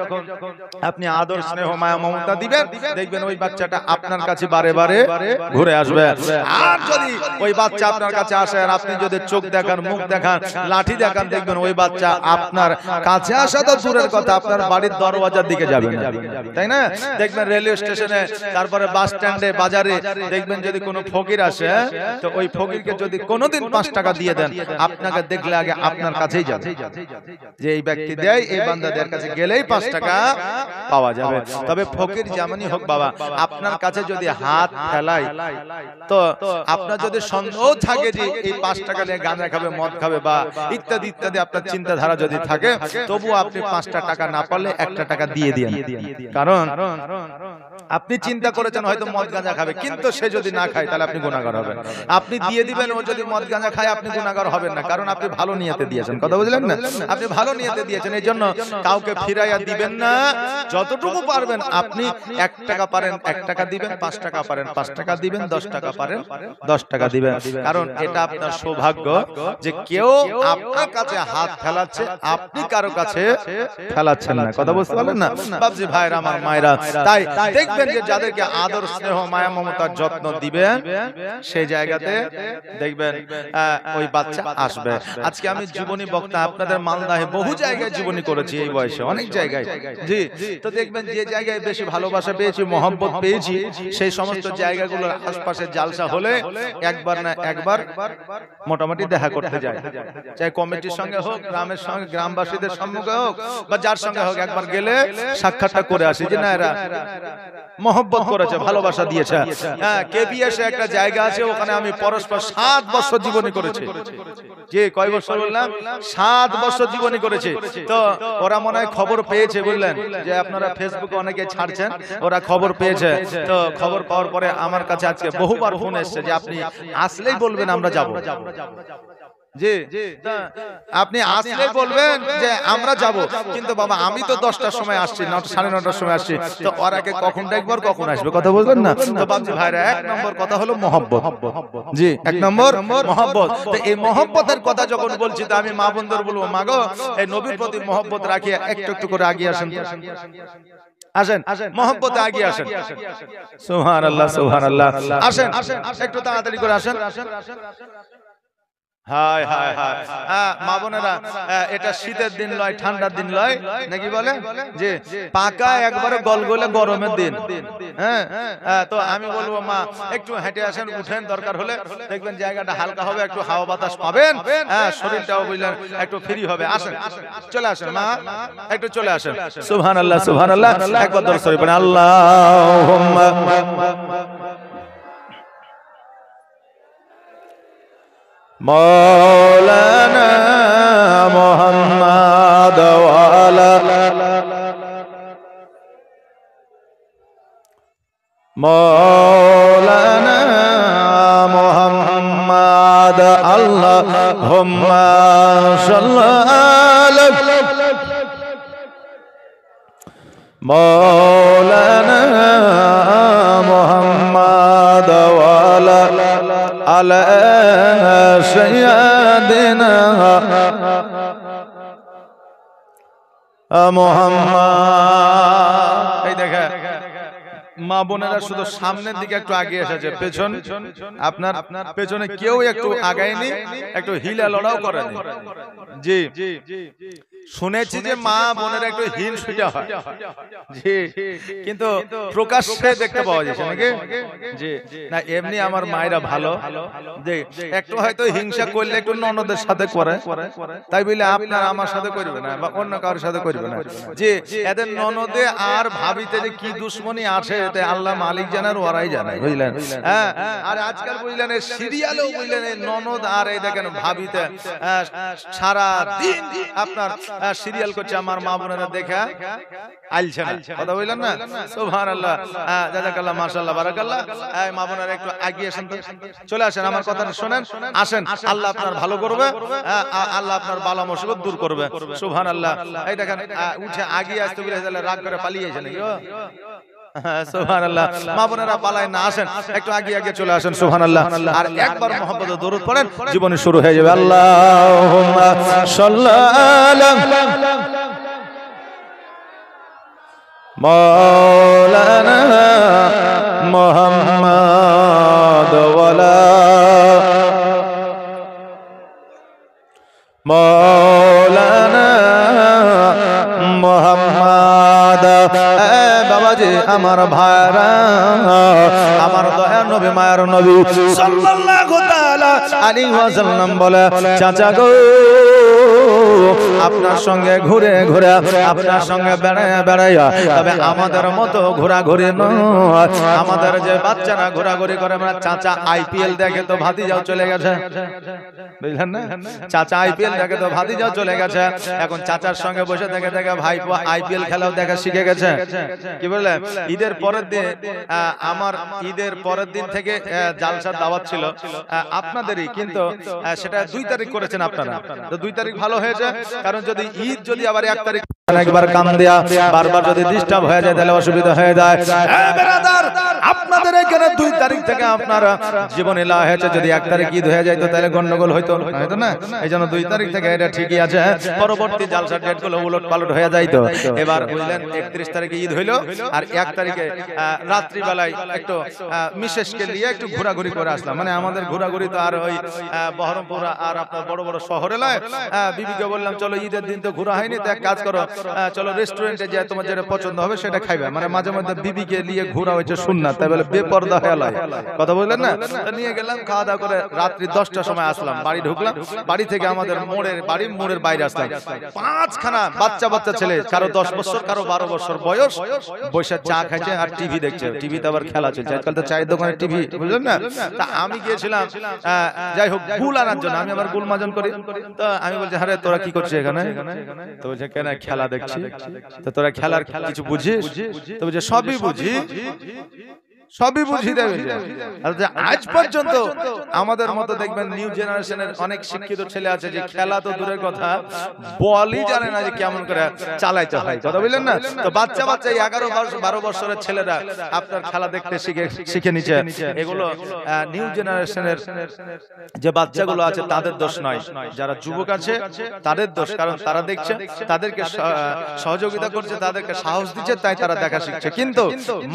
আপনি আদর স্নেহ মায়া মমতা দিবেন, দেখবেন ওই বাচ্চাটা আপনার কাছে বারে বারে ঘুরে আসবে। আর যদি ওই বাচ্চা আপনার কাছে আসে আর আপনি যদি চোখ দেখান, মুখ দেখান, লাঠি দেখান, দেখবেন ওই বাচ্চা আপনার কাছে আসা তো দূরের কথা, আপনার বাড়ির দরওয়াজার দিকে যাবে না, তাই না? দেখবেন রেলওয়ে স্টেশনে, তারপরে বাস স্ট্যান্ডে, বাজারে দেখবেন যদি কোনো ফকির আসে, তো ওই ফকিরকে যদি কোনোদিন 5 টাকা দিয়ে দেন, আপনাকে দেখলে আগে আপনার কাছেই যাবে, যে এই ব্যক্তি দেয়, এই বান্দাদের কাছে গেলেই 5 টাকা পাওয়া যাবে। তবে ফকির যেমনই হোক বাবা, আপনার কাছে যদি হাত ফেলায়, তো আপনার যদি সন্দেহ থাকে যে এই 5 টাকা নিয়ে গাঁজা খাবে, মদ খাবে বা ইত্যাদি ইত্যাদি আপনার চিন্তাধারা যদি থাকে, তবু আপনি আপনি 5টা টাকা না পারলে 1টা টাকা দিয়ে দিন। কারণ আপনি চিন্তা করেছেন হয়তো মদ গাঁজা খাবে, কিন্তু সে যদি না খায় তাহলে আপনি গুনাহগার হবেন। আপনি দিয়ে দিবেন, ও যদি মদ গাঁজা খায় আপনি গুনাহগার হবেন না, কারণ আপনি ভালো নিয়তে দিয়েছেন। কথা বুঝলেন না? আপনি ভালো নিয়তে দিয়েছেন, এই জন্য কাউকে ফিরাইয়া দিবেন না। যতটুকু পারবেন আপনি 1 টাকা পারেন 1 টাকা দিবেন, 5 টাকা পারেন 5 টাকা দিবেন, 10 টাকা পারেন 10 টাকা দিবেন। কারণ এটা আপনার সৌভাগ্য যে কেউ আপনার কাছে হাত ফেলাচ্ছে, আপনি কারো কাছে ফেলাচ্ছেন না। কথা বুঝতে পারলেন না বাবজি ভাইরা, আমার মায়েরা? তাই দেখবেন যে যাদেরকে আদর স্নেহ মায়া মমতার যত্ন দিবেন সেই জায়গাতে দেখবেন ওই বাচ্চা আসবে। আজকে আমি জীবনী বক্তা, আপনাদের মালদাহে বহু জায়গায় জীবনী করেছি এই বয়সে, অনেক জায়গায়। জি, তো দেখবেন যে জায়গায় বেশি ভালোবাসা পেয়েছি, মহব্বত পেয়েছি, সেই সমস্ত জায়গাগুলোর আশপাশে জালসা হলে একবার না একবার মোটামুটি দেখা করতে যায়, চাই কমিটির সঙ্গে হোক, গ্রামের সঙ্গে, গ্রামবাসীদের সম্মুখে হোক, বা যার সঙ্গে হোক, একবার গেলে সাক্ষাৎটা করে আসি যে না এরা মহব্বত করেছে, ভালোবাসা দিয়েছে। হ্যাঁ, কেবিএসে একটা জায়গা আছে, ওখানে আমি পরস্পর 7 বছর জীবনী করেছি। যে কয় বছর বললাম? 7 বছর জীবনী করেছে। তো ওরা মনে হয় খবর পেয়েছে, বুঝলেন, যে আপনারা ফেসবুকে অনেকে ছাড়ছেন, ওরা খবর পেয়েছে। তো খবর পাওয়ার পরে আমার কাছে আজকে বহুবার ফোন এসেছে যে আপনি আসলেই বলবেন আমরা যাব। জি, আপনি আসলে বলবেন যে আমরা যাব, কিন্তু বাবা আমি তো 10টার সময় আসছি, 9:30টার সময় আসছি, তো ওর আগে কখন দেখবো কখন আসবে, কথা বুঝলেন না? তো বাবজি ভাইরা, 1 নম্বর কথা হলো মহব্বত। জি, 1 নম্বর মহব্বত। তো এই মহব্বতের কথা যখন বলছি, তো আমি মা বোনদের বলবো, মা গো, এই নবীর প্রতি মহব্বত রাখিয়ে একটু একটু করে আগিয়ে আসেন, আসেন মহব্বতে আগিয়ে আসেন। সুবহানাল্লাহ, সুবহানাল্লাহ। আসেন একটু তাড়াতাড়ি করে আসেন। হায় হায় হায়, মা বোনেরা, এটা শীতের দিন লয়, ঠান্ডার দিন লয়, নাকি বলে যে পাকা একবারে গলগলে গরমের দিন। হ্যাঁ, তো আমি বলবো মা একটু হেঁটে আসেন, উঠেন, দরকার হলে দেখবেন জায়গাটা হালকা হবে, একটু হাওয়া বাতাস পাবেন, শরীরটাও বুঝলেন একটু ফ্রি হবে। আসেন, চলে আসেন মা, একটু চলে আসেন। সুবহানাল্লাহ, সুবহানাল্লাহ। একবার দরুদ শরীফ পড়েন, আল্লাহুম্মা মৌলানা মুহাম্মদ ওয়ালা মৌলানা মুহাম্মদ আল্লাহুম্মা সাল্লি মৌলানা মুহাম্মদ ওয়ালা আলা সাইয়্যিদিনা মুহাম্মদ। এই দেখেন মা বোনেরা শুধু সামনের দিকে একটু আগে এসেছে, পেছন আপনার পেছনে কেউ একটু আগায়নি, একটু হিলা লড়াও করেনি। জি, শুনেছি যে মা বোনেরা একটু হিল ছুটা হয়, জি, কিন্তু প্রকাশ্যে দেখতে পাওয়া যাচ্ছে নাকি? জি, না এমনি আমার মায়েরা ভালো, জি, একটু হয়তো হিংসা করলে একটু ননদের সাথে করে, তাই বলে আপনার আমার সাথে করবে না বা অন্য কারোর সাথে করবে না। জি, এদের ননদে আর ভাবিতে যে কি দুশ্মনী আছে এতে আল্লাহ মালিক জানার, ওরাই জানে, বুঝলেন? হ্যাঁ, আর আজকাল বুঝলেন এই সিরিয়ালেও বুঝলেন এই ননদ আর এই দেখেন ভাবিতে সারা দিন আপনার সিরিয়াল করছে। আমার মা বোনেরা দেখা আইলছে না, কথা বললেন না? সুবহানাল্লাহ, জাযাকাল্লাহ, মাশাআল্লাহ, বারাকাল্লাহ। এই মা বোনেরা একটু এগিয়ে আসেন তো, চলে আসেন, আমার কথাটা শুনেন, আসেন। আল্লাহ আপনার ভালো করবে, আল্লাহ আপনার বালা মুসিবত দূর করবে। সুবহানাল্লাহ। এই দেখেন উঠে আগিয়ে আসতে বলে রাগ করে পালিয়েছে নাকি? সুবহানাল্লাহ। মা বোনেরা পালায় না, আসেন একটু আগে আগে চলে আসেন। সুবহানাল্লাহ। আর একবার মুহাম্মদ ও দরুদ পড়েন, জীবন শুরু হয়ে যাবে। আল্লাহুম্মা সাল্লি আলা মাওলানা মুহাম্মদ ওয়ালা মাওলানা মুহাম্মদ। বাবাজি, আমার ভাইরা, আমার দয়ার নবী, মায়ের নবী সাল্লাল্লাহু তাআলা আলাইহি ওয়াসাল্লাম বলে, চাচা গো আপনার সঙ্গে ঘুরে ঘুরে আপনার সঙ্গে বেড়াইয়া তবে আমাদের মতো ঘোরাঘুরি নয়। আমাদের যে বাচ্চারা ঘোরাঘুরি করে, আমরা চাচা আইপিএল দেখে তো ভাতিজাও চলে গেছে, বুঝলেন না? চাচা আইপিএল দেখে তো ভাতিজাও চলে গেছে। এখন চাচার সঙ্গে বসে থেকে থেকে ভাইপো আইপিএল খেলাও দেখা শিখে গেছে। কি বললেন? ঈদের পরের দিন, আমার ঈদের পরের দিন থেকে জালসার দাওয়াত ছিল আপনাদেরই, কিন্তু সেটা 2 তারিখ করেছেন আপনারা। তো 2 তারিখ ভালো হয়েছে, কারণ যদি ঈদ যদি আবার 1 তারিখ একবার কাম দেয়া বারবার যদি ডিস্টার্ব হয়ে যায় তাহলে অসুবিধা হয়ে যায়। ব্রাদার, আপনাদের এখানে 2 তারিখ থেকে আপনার জীবন এলা হয়েছে, যদি 1 তারিখ ঈদ হয়ে যায় তো তাহলে গন্ডগোল হইতো না। এই জন্য 2 তারিখ থেকে এটা ঠিকই আছে। পরবর্তী জালসার ডেট গুলো উলট পালট হয়ে যায়। তো এবার বুঝলেন 31 তারিখে ঈদ হইলো, আর 1 তারিখে রাত্রিবেলায় একটু মিসেসকে নিয়ে একটু ঘোরাঘুরি করে আসলাম। মানে আমাদের ঘোরাঘুরি তো আর ওই বহরমপুর আর আপনার বড় বড় শহরে নয়। বিবিকে বললাম চলো ঈদের দিন তো ঘোরা হয়নি, তো এক কাজ করো, চলো রেস্টুরেন্টে যে তোমার যেটা পছন্দ হবে সেটা খাইবে। মানে মাঝে মধ্যে বিবিকে নিয়ে ঘোরা হয়েছে সুন্নাত, তাই বলে বেপরদা হয়ে লয়, কথা বললেন না? নিয়ে গেলাম, খাওয়া দাওয়া করে রাত্রি 10টার সময় আসলাম, বাড়ি ঢুকলাম। বাড়ি থেকে আমাদের মোড়ের বাইরে আসলাম, 5খানা বাচ্চা ছেলে, কারো 10 বছর কারো 12 বছর বয়স, বসে চা খাইছে আর টিভি দেখছে। টিভিতে আবার খেলা চলছে, আজকাল তো চায়ের দোকানে টিভি, বুঝলেন না? তা আমি গিয়েছিলাম যাই হোক গুল আনার জন্য, আমি আবার গুল মাজন করি। তো আমি বলছি আরে তোরা কি করছিস এখানে? তো বলছে কেন? খেলা দেখছি। তো তোরা খেলার কিছু বুঝিস? তো বলছে সবই বুঝি, সবই বুঝি দেবে। আজ পর্যন্ত আমাদের মতো দেখবেন নিউ জেনারেশনের অনেক শিক্ষিত ছেলে আছে যে খেলা তো দূরের কথা, বলই জানে না যে কেমন করে চালাইতে হয়, কথা বললেন না? তো বাচ্চা 11-12 বছরের ছেলেরা আপনার খেলা দেখতে শিখে নিচ্ছে। এগুলো নিউ জেনারেশনের যে বাচ্চাগুলো আছে তাদের দোষ নয়, যারা যুবক আছে তাদের দোষ, কারণ তারা দেখছে, তাদেরকে সহযোগিতা করছে, তাদেরকে সাহস দিচ্ছে, তাই তারা দেখা শিখছে। কিন্তু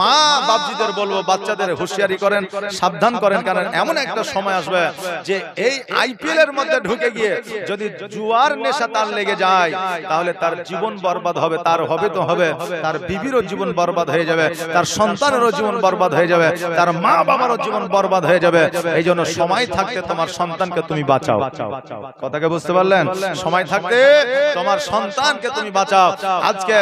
মা বাপজিদের বলবো, বাচ্চাদের হুঁশিয়ারি করেন, সাবধান করেন, কারণ এমন একটা সময় আসবে যে এই আইপিএল এর মধ্যে ঢুকে গিয়ে যদি জুয়ার নেশা তার লেগে যায় তাহলে তার জীবন বরবাদ হবে। তার হবে তো হবে, তার বিবিরও জীবন বরবাদ হয়ে যাবে, তার সন্তানেরও জীবন বরবাদ হয়ে যাবে, তার মা বাবারও জীবন বরবাদ হয়ে যাবে। এই জন্য সময় থাকতে তোমার সন্তানকে তুমি বাঁচাও। কথাকে বুঝতে পারলেন? সময় থাকতে তোমার সন্তানকে তুমি বাঁচাও। আজকে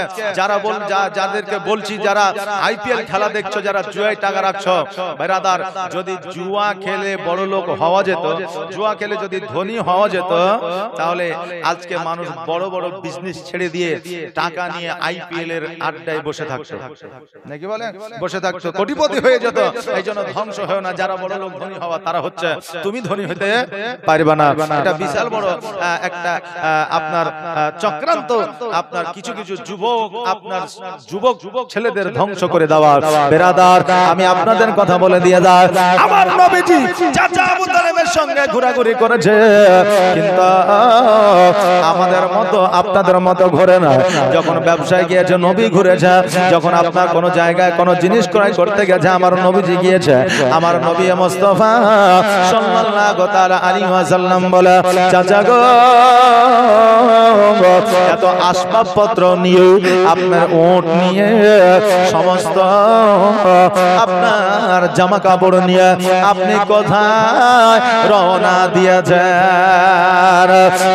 যাদেরকে বলছি, যারা আইপিএল খেলা দেখছো, যারা জুয়ায় টাকা রাখছো, ব্রাদার, যদি জুয়া খেলে বড় লোক হওয়া যেত, জুয়া খেলে যদি ধনী হওয়া যেত, তাহলে আজকে মানুষ বড় বড় বিজনেস ছেড়ে দিয়ে টাকা নিয়ে আইপিএল এর আড্ডায় বসে থাকতো, নাকি বলেন? বসে থাকতো, কোটিপতি হয়ে যেত। এই জন্য ধ্বংস হয় না, যারা বড় লোক ধনী হওয়া তারা হচ্ছে, তুমি ধনী হতে পারবে না। এটা বিশাল বড় একটা আপনার চক্রান্ত, আপনার কিছু যুবক ছেলেদের ধ্বংস করে দেওয়া। বেরাদার, আমি আপনাদের কথা বলে দিয়ে যাই, আমার নবীজি চাচা আবু তালেবের সঙ্গে ঘোরাঘুরি করেছে, কিন্তু আমাদের মতো আপনাদের মতো ঘুরে না। যখন ব্যবসায় গিয়েছে নবী ঘুরেছে, যখন আপনার কোন জায়গায় কোন জিনিস ক্রয় করতে গেছে আমার নবীজি গিয়েছে। আমার নবী মুস্তাফা সাল্লাল্লাহু তাআলা আলাইহি ওয়াসাল্লাম বলে, চাচা গো, এত আসবাবপত্র নিয়ে, আপনার উট নিয়ে, সমস্ত আপনার জামা কাপড় নিয়ে আপনি কোথায় রওনা দিয়েছেন?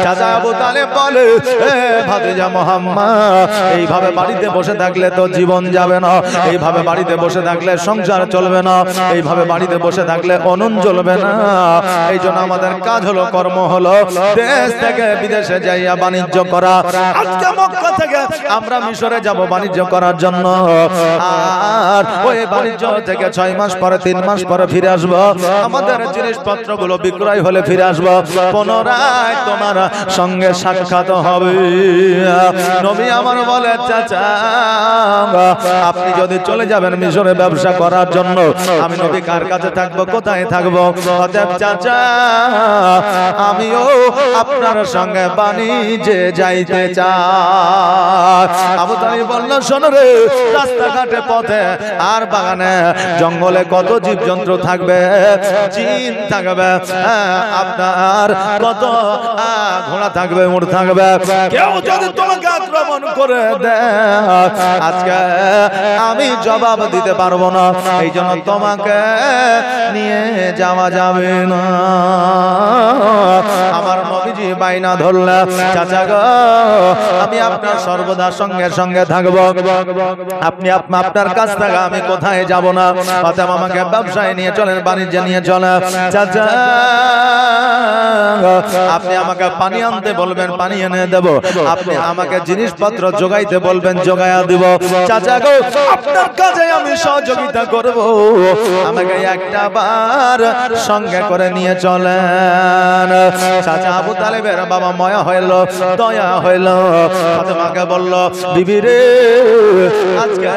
চাচা আবু তালেব বলে, ভাতিজা মুহাম্মদ, এইভাবে বাড়িতে বসে থাকলে তো জীবন যাবে না, এইভাবে বাড়িতে বসে থাকলে সংসার চলবে না, এইভাবে বাড়িতে বসে থাকলে অনন চলবে না। এই জন্য আমাদের কাজ হলো, কর্ম হলো দেশ থেকে বিদেশে যাইয়া বাণিজ্য করা। আজকে মক্কা থেকে আমরা মিশরে যাব বাণিজ্য করার জন্য, আর ওই বাণিজ্য থেকে 6 মাস পরে 3 মাস পরে ফিরে আসবো। আমাদের জিনিসপত্র গুলো বিক্রয় হলে ফিরে আসবো, পুনরায় তোমার সঙ্গে সাক্ষাৎ হবে। নবী আমার বলে, চাচা আপনি যদি চলে যাবেন মিশরে ব্যবসা করার জন্য, আমি নবী কার কাছে থাকবো, কোথায় থাকবো? অতএব চাচা আমিও আপনার সঙ্গে বাণিজ্যে যাইতে চাই। আবু তালেব বলল, শোনো রে, রাস্তাঘাটে, পথে আর বাগানে জঙ্গলে কত জীবজন্তু থাকবে, জিন থাকবে, আপনার কত ঘোড়া থাকবে, উট থাকবে। কেউ যদি তোমাকে আক্রমণ করে দেয়, আজকে আমি জবাব দিতে পারবো না, এই জন্য তোমাকে নিয়ে যাওয়া যাবে না। আমার নবীজি বাইনা ধরল, চাচা গো আমি আপনার সর্বদা সঙ্গে সঙ্গে থাকবো, আপনি আপনার কাছ থেকে আমি কোথায় যাব না। অতএব আমাকে ব্যবসায় নিয়ে চলেন, বাণিজ্যে নিয়ে চলেন। চাচা আপনি আমাকে পানি আনতে বলবেন, পানি এনে দেব। আপনি আমাকে জিনিসপত্র যোগাইতে বলবেন, যোগায়া দিব। চাচা গো আপনার কাজে আমি সহযোগিতা করব, আমাকে একটা বার সঙ্গে করে নিয়ে চলেন। চাচা আবু তালেবের বাবা মায়া হইল, দয়া হইল, ফাতেমাকে বলল, বিবি রে আজকে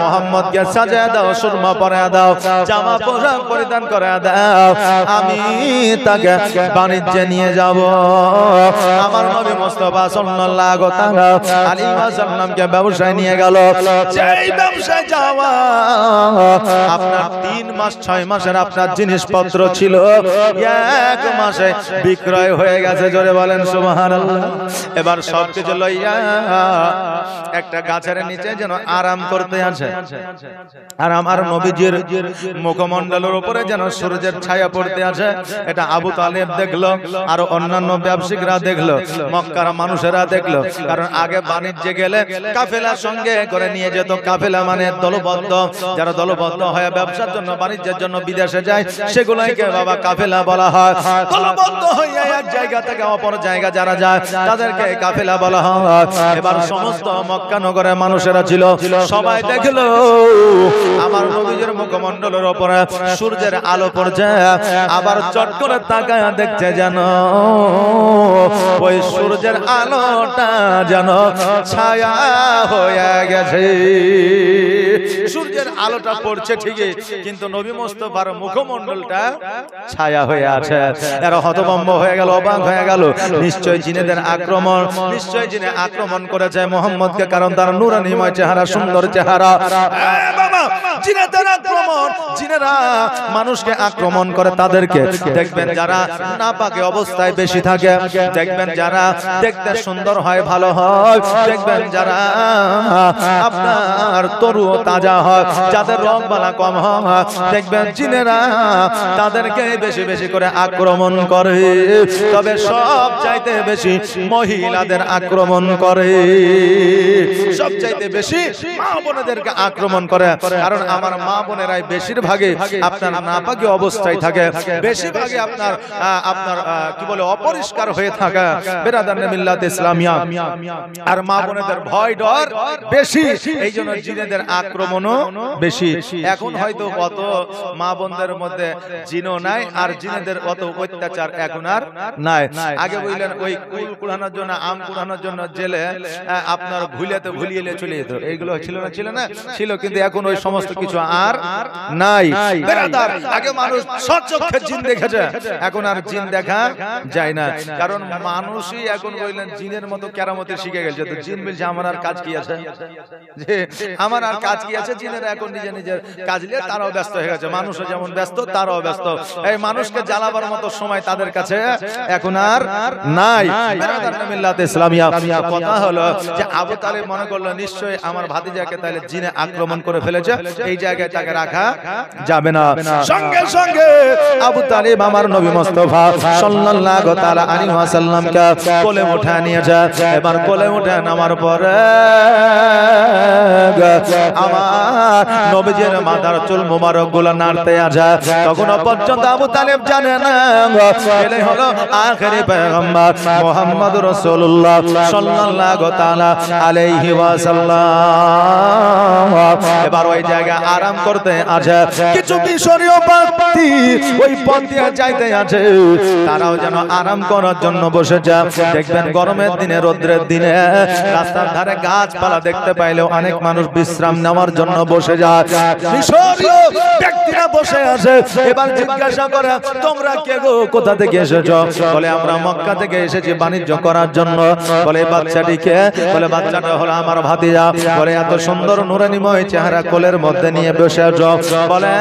মোহাম্মদকে সাজিয়ে দাও, সুরমা পরে দাও, জামা পোশাক পরিধান করে দাও, আমি তাকে বাণিজ্যে নিয়ে যাব। আমার নবী মুস্তাফা সাল্লাল্লাহু আলাইহি ওয়াসাল্লামকে ব্যবসায় নিয়ে গেল। যেই ব্যবসায় যাওয়া আপনার 3 মাস 6 মাসের আপনার জিনিসপত্র ছিল, 1 মাসে বিক্রয় হয়ে গেছে। জোরে বলেন সুবহানাল্লাহ। এবার সবকিছু লইয়া একটা গাছের নিচে যেন আরাম করতে আছে, আর আমার নবীজির মুখমণ্ডলের উপরে যেন সূর্যের ছায়া পড়তে আছে। এটা আবু তালেব দেখলো, আর অন্যান্য ব্যবসায়ীরা দেখলো, মক্কার মানুষেরা দেখলো। কারণ আগে বাণিজ্যে গেলে কাফেলার সঙ্গে করে নিয়ে যেত। কাফেলা মানে দলবদ্ধ, যারা দলবদ্ধ হয়ে ব্যবসার জন্য বাণিজ্যের জন্য বিদেশে যায়, সেগুলোকে বাবা কাফেলা বলা হয়। দলবদ্ধ হয়ে এক জায়গা থেকে অপর জায়গা যারা যায় তাদেরকে কাফেলা বলা হয়। এবার সমস্ত মক্কা নগরের মানুষেরা ছিল, সবাই দেখলো আমার নবীজির মুখমণ্ডলের উপরে সূর্যের আলো পড়ছে। আবার চট করে তাকায় দেখছে যেন ওই সূর্যের আলোটা যেন ছায়া হয়ে গেছে। সূর্যের আলোটা পড়ছে ঠিকই, কিন্তু নবী মুস্তাফার মুখমণ্ডলটা ছায়া হয়ে আছে। এরা হতভম্ব হয়ে গেল, অবাক হয়ে গেল। নিশ্চয় জিনেদের আক্রমণ, নিশ্চয় জিনে আক্রমণ করেছে মুহাম্মদকে, কারণ তার নূরানীময় চেহারা, সুন্দর চেহারা। বাবা জিনেদের আক্রমণ, জিনেরা মানুষকে আক্রমণ করে। তাদেরকে দেখবেন যারা নাপাকে অবস্থায় বেশি থাকে, দেখবেন যারা দেখতে সুন্দর হয়, ভালো হয়, দেখবেন যারা আপনার তরু ও তাজা হয়, যাদের রং বালা কম হয়, দেখবেন জিনেরা তাদেরকে বেশি বেশি করে আক্রমণ করে। তবে সব চাইতে বেশি মহিলাদের আক্রমণ করে, সব চাইতে বেশি মা বোনেদেরকে আক্রমণ করে। কারণ আমার মা বোনেরাই বেশিরভাগে আপনার নাপাকি অবস্থায় থাকে, বেশিরভাগে আপনার কি বলে অপরিষ্কার হয়ে থাকা বেরাদানে মিল্লাত ইসলামিয়া। আর মা বোনেদের ভয় ডর বেশি, এই জন্য জিনেদের আক্রমণও বেশি। এখন হয়তো অত মা বোনদের মধ্যে জিনও নাই, আর জিনেদের অত অত্যাচার এখন আর নাই। আগে বুঝলেন ওই কুল কুড়ানোর জন্য, আম কুড়ানোর জন্য জেলে আপনার ভুলিয়ে চলে যেত, এইগুলো ছিল না? ছিল না, ছিল। কিন্তু এখন ওই সমস্ত কিছু আর নাই। বেরাদার আগে মানুষ সচক্ষে জিন দেখেছে, এখন আর জিন দেখা যায় না। কারণ মানুষই এখন বললেন জিনের মতো কেরামতি শিখে গেছে। তো জিন বলছে আমার আর কাজ কি আছে, যে আমার আর কাজ কি আছে। জিনেরা এখন নিজে নিজের কাজ নিয়ে তারাও ব্যস্ত হয়ে গেছে। মানুষও যেমন ব্যস্ত, তারাও ব্যস্ত। এই মানুষকে জ্বালাবার মতো সময় তাদের কাছে এখন আর নাই। মিল্লাতে ইসলামিয়া কথা হলো যে আবু তালেব মনে করলো নিশ্চয়ই আমার ভাতিজাকে তাহলে জিনে আক্রমণ করে ফেলেছে, এই জায়গায় তাকে রাখা যাবে না। সঙ্গে সঙ্গে আবু তালেব আমার নবী মুস্তাফা সাল্লাল্লাহু তাআলা আলাইহি ওয়াসাল্লামকে কোলে উঠা নিয়ে যায়। এবার কোলে উঠে নামার পরে আমার নবীজির মাথার চুল মুবারক গুলো নাড়তে আছে। তখনও পর্যন্ত আবু তালেব জানে না এলে হলো আখেরি পয়গম্বর মুহাম্মদুর রাসূলুল্লাহ সাল্লাল্লাহু তাআলা আলাইহি ওয়াসাল্লাম। এবার ওই জায়গায় আরাম করতে আছে। কিছু মিশরীয় ব্যক্তি ওই পথ দিয়ে যাইতে আছে, তারাও যেন আরাম করার জন্য বসেছে। দেখবেন গরমের দিনে, রোদ্রের দিনে রাস্তার ধারে গাছপালা দেখতে পাইলেও অনেক মানুষ বিশ্রাম নেওয়ার জন্য বসে যায়। মিশরীয় ব্যক্তিরা বসে বসে আছে। এবার জিজ্ঞাসা করে তোমরা কে গো, কোথা থেকে এসেছো? বলে আমরা মক্কা থেকে এসেছি বাণিজ্য করার জন্য। বলে বাচ্চাটিকে? বলে বাচ্চাটা হলো আমার ভাতিজা। বলে এত সুন্দর নুরানিময় চেহারা কোলের মধ্যে নিয়ে বসে আছো। বলে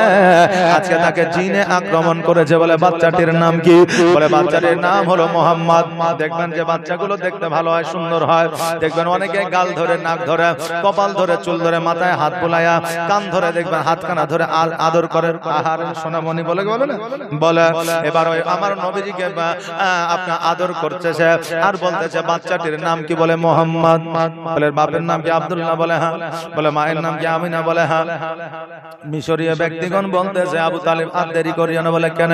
আজকে তাকে জিনে আক্রমণ করেছে। বলে বাচ্চাটির নাম কি? বলে বাচ্চাটির নাম হলো মোহাম্মদ। দেখবেন যে বাচ্চাগুলো দেখতে ভালো হয়, সুন্দর হয়। দেখবেন অনেকে গাল ধরে, নাক ধরে, কপাল ধরে, চুল ধরে, মাথায় হাত বুলায়া, কান ধরে, দেখবেন হাতখানা ধরে আদর করে। আহার সোনামণি বলে বলে না বলে। এবার ওই আমার নবীজিকে আপনি আদর করতেছে আর বলতেছে বাচ্চাটির নাম কি? বলে মোহাম্মদ। বলে বাপের নাম কি? আব্দুল্লাহ। বলে হ্যাঁ। বলে মায়ের নাম কি? আমিনা। বলে হ্যাঁ। মিশরীয় ব্যক্তিগণ বলতেছে আবু তালিব আর দেরি করিও না। বলে কেন?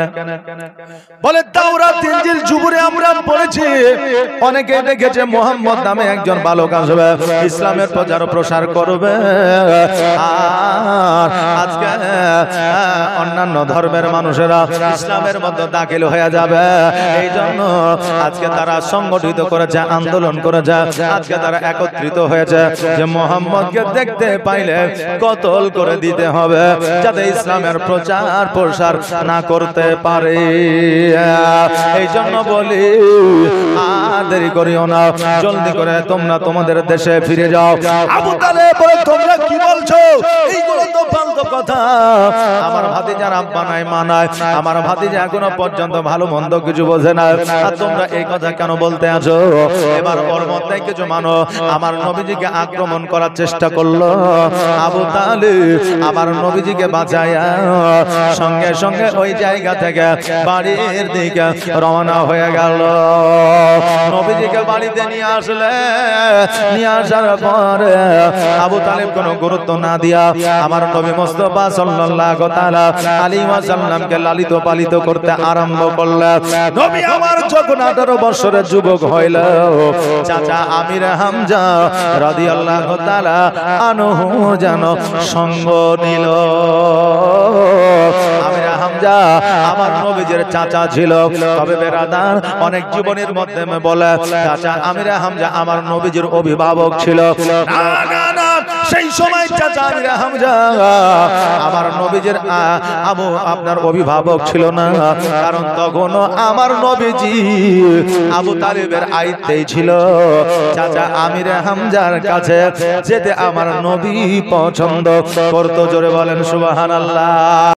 বলে তাওরাত ইনজিল জুবুরে আমরা পড়েছি, অনেকে দেখেছে মোহাম্মদ নামে একজন বালক আসবে, ইসলামের প্রচার প্রসার করবে, আর আজকে অন্যান্য ধর্মের মানুষেরা ইসলামের মধ্যে দাখিল হয়ে যাবে। এই জন্য আজকে তারা সংগঠিত করেছে, আন্দোলন করেছে, আজকে তারা একত্রিত হয়েছে যে মোহাম্মদকে দেখতে পাইলে কতল করে দিতে হবে, যাতে ইসলামের প্রচার প্রসার না করতে পারে। এই জন্য বলি আর দেরি করিও না, জলদি করে তোমরা তোমাদের দেশে ফিরে যাও। আবু তালেব বলে তোমরা কি বলছো? এইগুলো তো ফালতু কথা। আমার ভাতিজার আব্বা নাই, মা নাই, আমার ভাতিজা এখনো পর্যন্ত ভালো মন্দ কিছু বোঝে না, আর তোমরা এই কথা কেন বলতে আছো? এবার ওর মধ্যে কিছু মানুষ আমার নবীজিকে আক্রমণ করার চেষ্টা করলো। আবু তালেব আমার নবীজিকে বাঁচায়া সঙ্গে সঙ্গে ওই জায়গা থেকে বাড়ির দিকে রওনা হয়ে গেল। নবীজিকে বাড়িতে নিয়ে আসলে, নিয়ে আসার পরে আবু তালেব কোনো গুরুত্ব না দিয়া আমার নবী মুস্তাফা সাল্লাল্লাহু তাআলা আলাইহি ওয়াসাল্লামকে লালিত পালিত করতে আরম্ভ করলেন। নবী আমার যখন 18 বছরের যুবক হইল, চাচা আমির হামজা রাদিয়াল্লাহু তাআলা আনহু যেন সঙ্গ নিল। আমির হামজা আমার নবীজির চাচা ছিল, তবে বেরাদার অনেক জীবনের মধ্যে বলে চাচা আমির হামজা আমার নবীজির অভিভাবক ছিল। না না না, সেই সময় চাচা আমির হামজা আমার নবীজির আপনার অভিভাবক ছিল না, কারণ তখনও আমার নবীজি আবু তালেবের আইতেই ছিল। চাচা আমির হামজার কাছে যেতে আমার নবী পছন্দ করতো। জোরে বলেন সুবহানাল্লাহ।